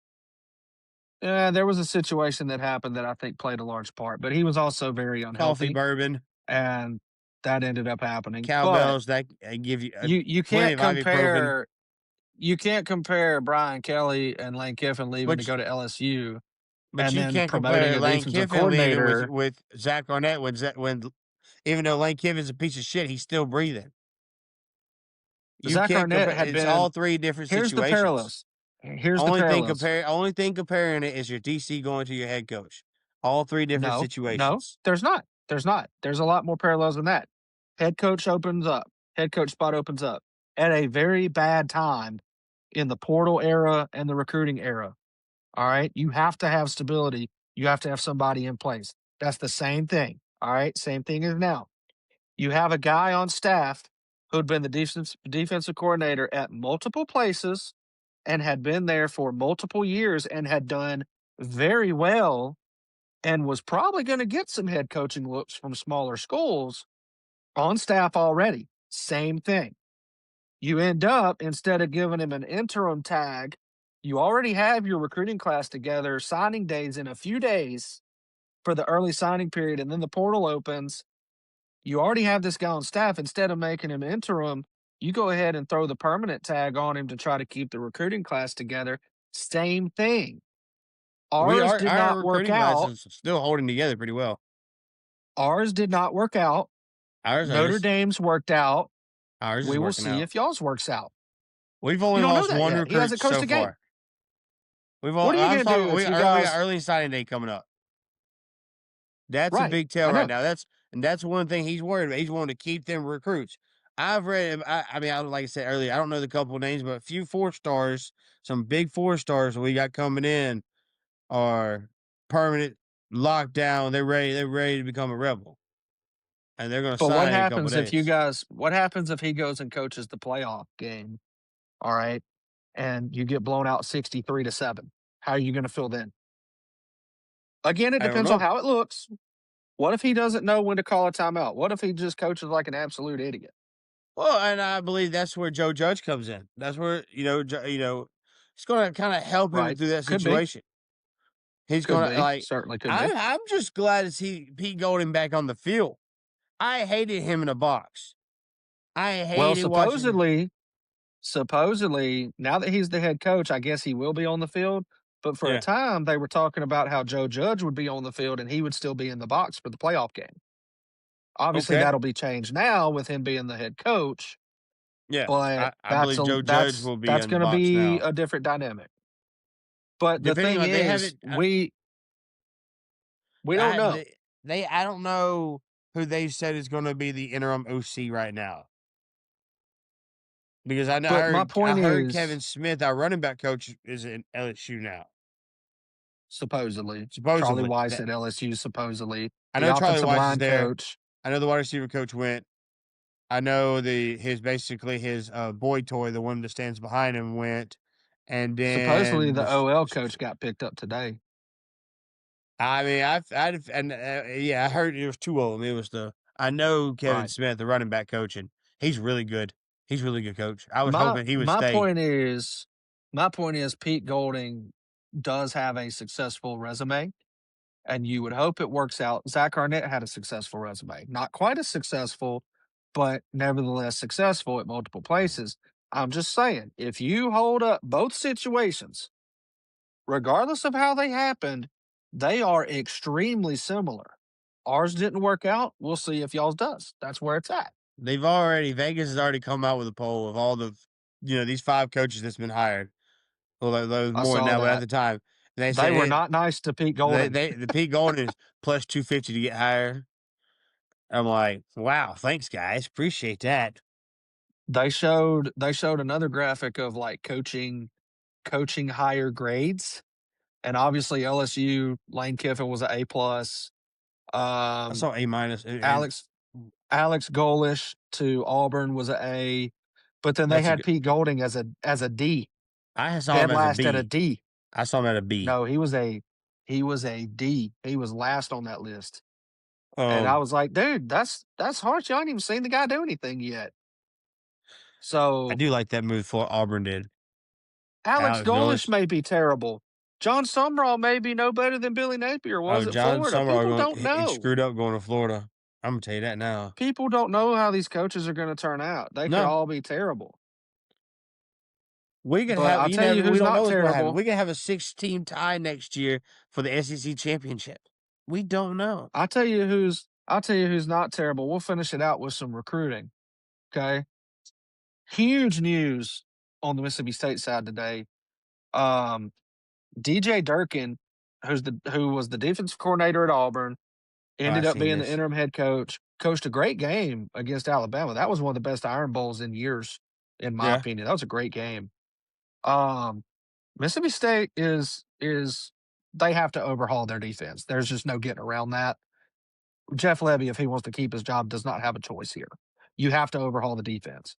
There was a situation that happened that I think played a large part, but he was also very Coffee, unhealthy, bourbon, and that ended up happening. But cowbells that give you you plenty can't of ibuprofen. compare Brian Kelly and Lane Kiffin leaving to But go to LSU but and you then can't promoting compare a Lane defensive Kiffin leaving coordinator. with Zach Arnett when even though Lane Kiffin's a piece of shit, he's still breathing. You Zach can't Arnett compare. had It's been all three different Here's the situations. parallels. Here's the parallels. Only thing comparing it is your DC going to your head coach. All three different No, no, situations. there's not. There's not. There's a lot more parallels than that. Head coach opens up. Head coach spot opens up at a very bad time in the portal era and the recruiting era. All right. You have to have stability. You have to have somebody in place. That's the same thing. All right. Same thing as now. You have a guy on staff who'd been the defensive coordinator at multiple places and had been there for multiple years and had done very well and was probably going to get some head coaching looks from smaller schools on staff already. Same thing. You end up, instead of giving him an interim tag, you already have your recruiting class together, signing days in a few days for the early signing period, and then the portal opens. You already have this guy on staff. Instead of making him interim, you go ahead and throw the permanent tag on him to try to keep the recruiting class together. Same thing. We Ours are did our not work recruiting class out. is still holding together pretty well. Ours did not work out. Ours Notre is. Dame's worked out. Ours is We will working see out. if y'all's works out. We've You only don't know lost that one yet. He recruit hasn't coached so a game. far. We've What all are you I'm going to do talking if you we got guys? early signing day coming up. That's a Right. big tell I right know. now. That's one thing he's worried about. He's wanting to keep them recruits. I've read. I mean, like I said earlier, I don't know the couple names, but a few 4 stars, some big 4 stars we got coming in are permanent lockdown. They're ready to become a rebel, and they're going to But sign in a couple days. what happens if he goes and coaches the playoff game? All right. And you get blown out 63-7. How are you going to feel then? Again, it I don't depends on know. how it looks. What if he doesn't know when to call a timeout? What if he just coaches like an absolute idiot? Well, and I believe that's where Joe Judge comes in. That's where it's going to kind of help him Right. through that Could be. situation. He's Could going to be. like. Certainly could be. I'm just glad to see Pete Golding back on the field. I hated him in a box. I Well, hated watching. supposedly, now that he's the head coach, I guess he will be on the field. But for a Yeah. time, they were talking about how Joe Judge would be on the field and he would still be in the box for the playoff game. Obviously, Okay. that'll be changed now with him being the head coach, Yeah. but I believe Joe Judge will be that's in the going to box be now. a different dynamic. But the Depending thing on they is, haven't. we don't I know. they I don't know who they said is going to be the interim OC right now because But my I point heard Kevin is, Smith, our running back coach, is in LSU now. supposedly, Charlie Supposedly Weiss that at LSU, supposedly I the know Charlie offensive Weiss is line there. coach, I know the wide receiver coach went. I know his boy toy, the one that stands behind him, went, and supposedly then the OL coach got picked up today. I mean, I've and yeah, I heard it was 2 of them. It was the I know Kevin Right. Smith, the running back coach, and he's really good. He's a really good coach. I was My hoping he would my stay. point is my point is Pete Golding does have a successful resume, and you would hope it works out. Zach Arnett had a successful resume. Not quite as successful, but nevertheless successful at multiple places. I'm just saying, if you hold up both situations, regardless of how they happened, they are extremely similar. Ours didn't work out. We'll see if y'all's does. That's where it's at. Vegas has already come out with a poll of all the, these 5 coaches that's been hired. Well, there's I more saw now, but at that. the time, they They said were not nice to Pete Golding. the Pete Golden is plus 250 to get hired. I'm like, wow, thanks guys, appreciate that. They showed another graphic of, like, coaching higher grades, and obviously LSU, Lane Kiffin was an A plus. I Um, saw A minus, and Alex Alex Golish to Auburn was a A, but then they that's a had good. Pete Golding as a D, I saw him dead as a last at a B. D. I saw him at a B. No, he was a D. He was last on that list, and I Um, was like, "Dude, that's harsh. You ain't even seen the guy do anything yet." I So, do like that move for Auburn did. Alex Alex Golish Golish. may be terrible. John Sumrall may be no better than Billy Napier Oh, was at John Florida. Summerall People going. don't He know. screwed up going to Florida. I'm gonna tell you that now. People don't know how these coaches are gonna turn out. They could No, all be terrible. we could But have. I'll You tell you never. We who's don't know not what's going to happen. terrible. We could have a 6-team tie next year for the SEC championship. We don't know. I'll tell you who's not terrible. We'll finish it out with some recruiting. Okay. Huge news on the Mississippi State side today. Um, DJ Durkin, who was the defensive coordinator at Auburn, Oh, I ended up seen being the this. interim head coach, coached a great game against Alabama. That was one of the best Iron Bowls in years, in my Yeah. opinion. That was a great game. Um, Mississippi State is they have to overhaul their defense. There's just no getting around that. Jeff Lebby, if he wants to keep his job, does not have a choice here. You have to overhaul the defense.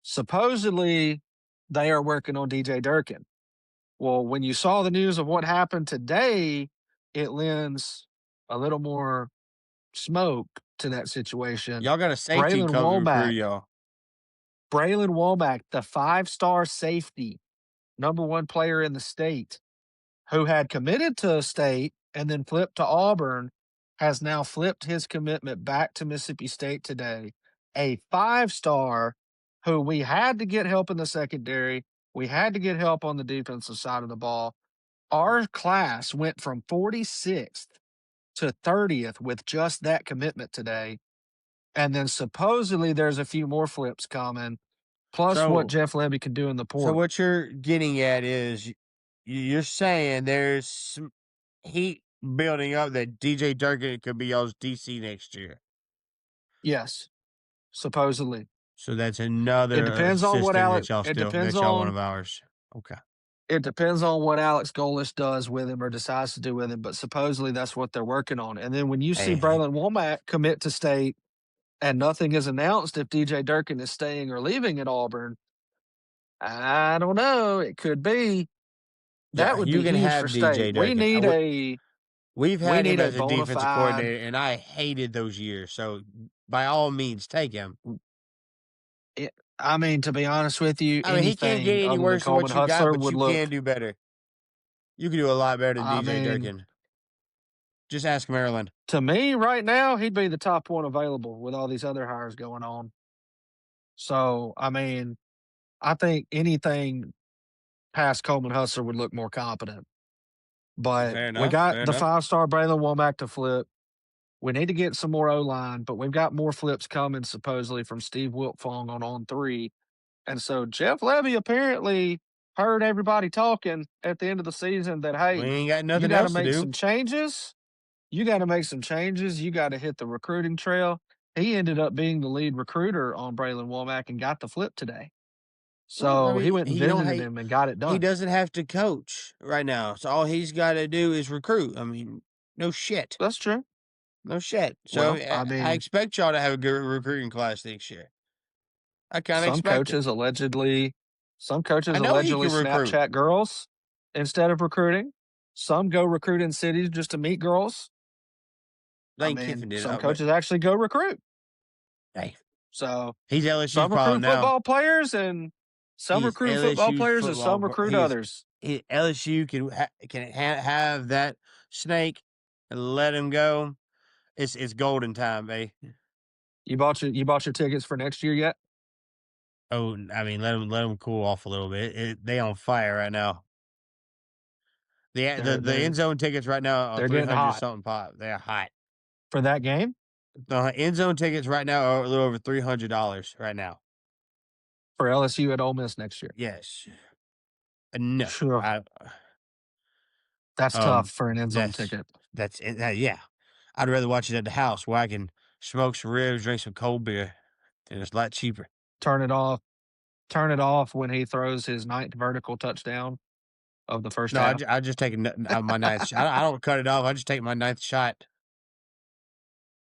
Supposedly, they are working on DJ Durkin. Well, when you saw the news of what happened today, it lends a little more smoke to that situation. Y'all got a safety Braylon come recruit Womack, y'all. Braylon Womack, the 5-star safety, number one player in the state, who had committed to State and then flipped to Auburn, has now flipped his commitment back to Mississippi State today. A 5-star who we had to get help in the secondary. We had to get help on the defensive side of the ball. Our class went from 46th to 30th with just that commitment today. And then supposedly there's a few more flips coming, plus what So, Jeff Lebby can do in the so portal. what you're getting at is you're saying there's some heat building up that DJ Durkin could be y'all's DC next year. Yes, supposedly. So that's It another depends on what assistant Alex it depends that y'all one on of ours. Okay. it depends on what Alex Golesh does with him or decides to do with him, but supposedly that's what they're working on. And then when you see Hey, Braylon Womack commit to State and nothing is announced if DJ Durkin is staying or leaving at Auburn, I don't know. It could be. That yeah, would you be can huge for have State. DJ Durkin. We We've had need him a as a bona defensive fide. coordinator, and I hated those years. So by all means, take him. I mean, to be honest with you, I mean, he can't get anything any other than worse than Coleman what you got, Hutzler but would you can look. do better. You can do a lot better than I DJ mean, Durkin. Just ask Maryland. to me, right now, he'd be the top one available with all these other hires going on. So, I mean, I think anything past Coleman Hutzler would look more competent. But Fair we enough. got Fair the enough. 5-star Braylon Womack to flip. We need to get some more O line, but we've got more flips coming supposedly from Steve Wiltfong on 3. And so Jeff Levy apparently heard everybody talking at the end of the season that, We hey, ain't got you nothing got to else to make do. some changes. You got to make some changes. You got to hit the recruiting trail. He ended up being the lead recruiter on Braylon Womack and got the flip today. Well, I So he mean, went and visited him and got it he done. doesn't have to coach right now. So all he's got to do is recruit. I mean, no shit. That's true. No shit. So Well, I I mean, expect y'all to have a good recruiting class next year. I kind of some expect it. coaches allegedly, some coaches I know he allegedly can recruit. Snapchat girls instead of recruiting. Some go recruit in cities just to meet girls. I Lane mean, Kiffin did some it, but coaches actually go recruit. hey, So he's LSU's some problem recruit now. football players and some He's recruit football LSU's players and some recruit He is others. LSU have that snake and let him go. It's golden time, baby. You bought your tickets for next year yet? Oh, I mean, let him cool off a little bit. They on fire right now. They're The they're end zone tickets right now are they're getting 300 hot something pop. They're hot. for that game. The end zone tickets right now are a little over $300 right now. for LSU at Ole Miss next year. Yes. No. Sure. I That's tough for an end zone that's ticket. that's it, yeah. I'd rather watch it at the house where I can smoke some ribs, drink some cold beer, and it's a lot cheaper. Turn it off. Turn it off when he throws his ninth vertical touchdown of the first No, half. I just take my ninth shot. I don't cut it off. I just take my ninth shot.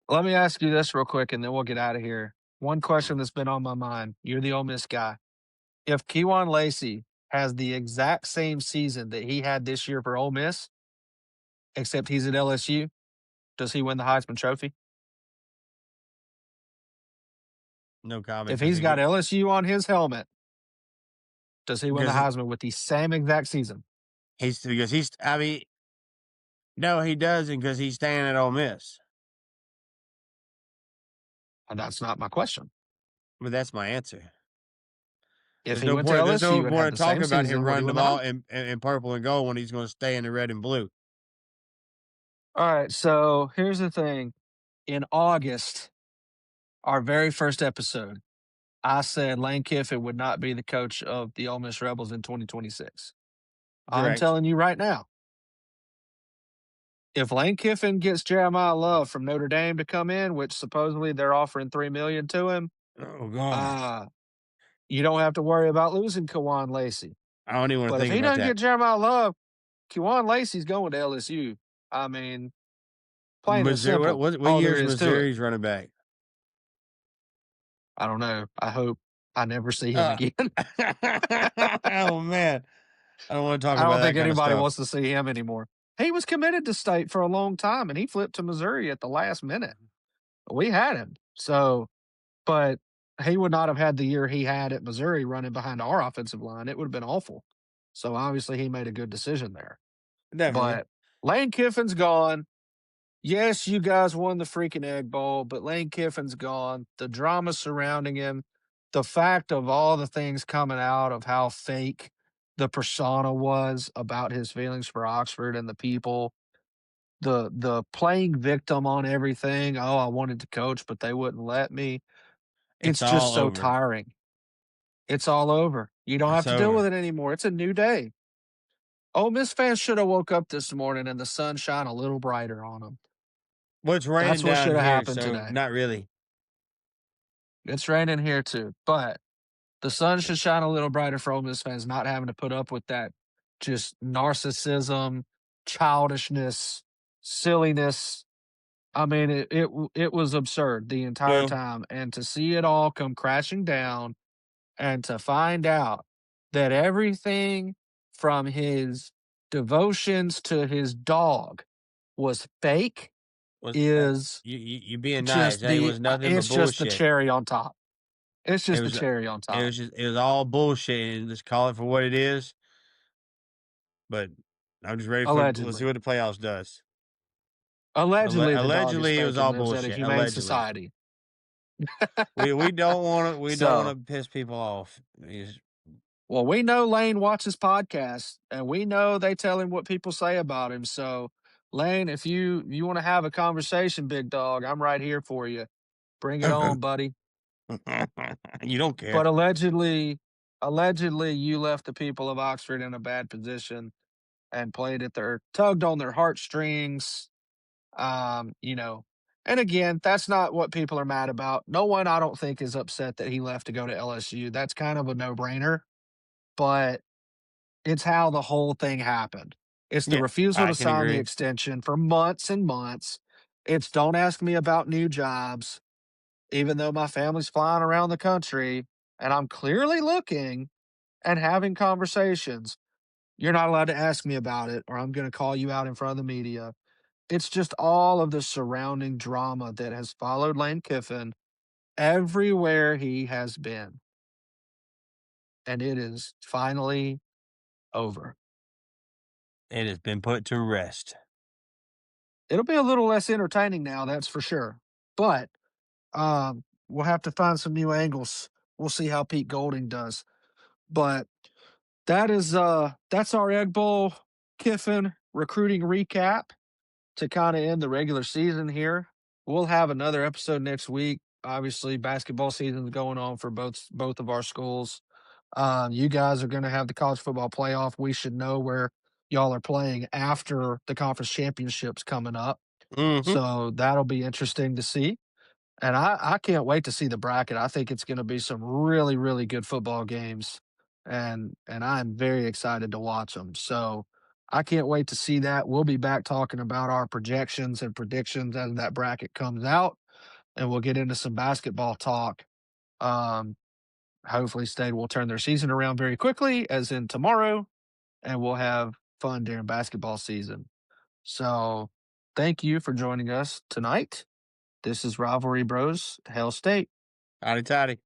Let me ask you this real quick, and then we'll get out of here. One question that's been on my mind. You're the Ole Miss guy. If Kewan Lacey has the exact same season that he had this year for Ole Miss, except he's at LSU, does he win the Heisman Trophy? No comment If because he's got LSU on his helmet, does he win the Heisman with the same exact season? he's I mean, no, he doesn't because he's staying at Ole Miss. And that's not my question. But that's my answer. If he went to There's no LSU and point had in the same talking about him season, would he running the win the ball Heisman? in purple and gold when he's going to stay in the red and blue. All right, so here's the thing. In August, our very first episode, I said Lane Kiffin would not be the coach of the Ole Miss Rebels in 2026. I'm Correct. telling you right now, if Lane Kiffin gets Jeremiah Love from Notre Dame to come in, which supposedly they're offering $3 million to him, Oh God, uh, you don't have to worry about losing Kawan Lacey. I don't even want to But if think he about doesn't that. get Jeremiah Love, Kawan Lacey's going to LSU. I mean, plain and Missouri. simple. What All there year's is to it. Missouri's running back? I don't know. I hope I never see him Uh, again. oh man, I don't want to talk I about don't think that kind of anybody stuff. wants to see him anymore. He was committed to state for a long time and he flipped to Missouri at the last minute. We had him. So, but he would not have had the year he had at Missouri running behind our offensive line. It would have been awful. So obviously he made a good decision there. Definitely. But Lane Kiffin's gone. Yes, you guys won the freaking Egg Bowl, but Lane Kiffin's gone. The drama surrounding him, the fact of all the things coming out of how fake the persona was about his feelings for Oxford and the people, the playing victim on everything. Oh, I wanted to coach, but they wouldn't let me. It's It's just all so over. tiring. It's all over. You don't have It's to deal with over. it anymore. It's a new day. Ole Miss fans should have woke up this morning and the sun shine a little brighter on them. Well, it's raining That's what down should have here, happened so today. not really. It's raining here too, but the sun should shine a little brighter for Ole Miss fans not having to put up with that just narcissism, childishness, silliness. I mean, it was absurd the entire Well, time, and to see it all come crashing down, and to find out that everything from his devotions to his dog was fake was is you being nice? just Hey, it the was nothing but it's just the bullshit. cherry on top. It's It just the was cherry on top. it was all bullshit. And just call it for what it is. But I'm just ready for let's see Allegedly. what the playoffs does. Allegedly, the dog is Allegedly, it fake was and all lives at a bullshit. humane Allegedly, society. we don't So, want to piss people off. He's- well, we know Lane watches podcasts, and we know they tell him what people say about him. So, Lane, if you want to have a conversation, big dog, I'm right here for you. Bring it on, buddy. you don't care. But allegedly, you left the people of Oxford in a bad position and played at their tugged on their heartstrings. You know, and again, that's not what people are mad about. No one, I don't think, is upset that he left to go to LSU. That's kind of a no brainer, but it's how the whole thing happened. It's the Yeah, refusal I to can sign the agree. extension for months and months. It's don't ask me about new jobs, even though my family's flying around the country and I'm clearly looking and having conversations. You're not allowed to ask me about it, or I'm going to call you out in front of the media. It's just all of the surrounding drama that has followed Lane Kiffin everywhere he has been, and it is finally over. It has been put to rest. It'll be a little less entertaining now, that's for sure, but, we'll have to find some new angles. We'll see how Pete Golding does, but that's our Egg Bowl Kiffin recruiting recap to kinda end the regular season here. we'll have another episode next week. Obviously, basketball season is going on for both of our schools. You guys are going to have the college football playoff. We should know where y'all are playing after the conference championships coming up. Mhm. So that'll be interesting to see. And I can't wait to see the bracket. I think it's going to be some really, really good football games, and I'm very excited to watch them. So I can't wait to see that. We'll be back talking about our projections and predictions as that bracket comes out, and we'll get into some basketball talk. Um, Hopefully, State will turn their season around very quickly, as in tomorrow, and we'll have fun during basketball season. So thank you for joining us tonight. This is Rivalry Bros, Hell State. Howdy toddy.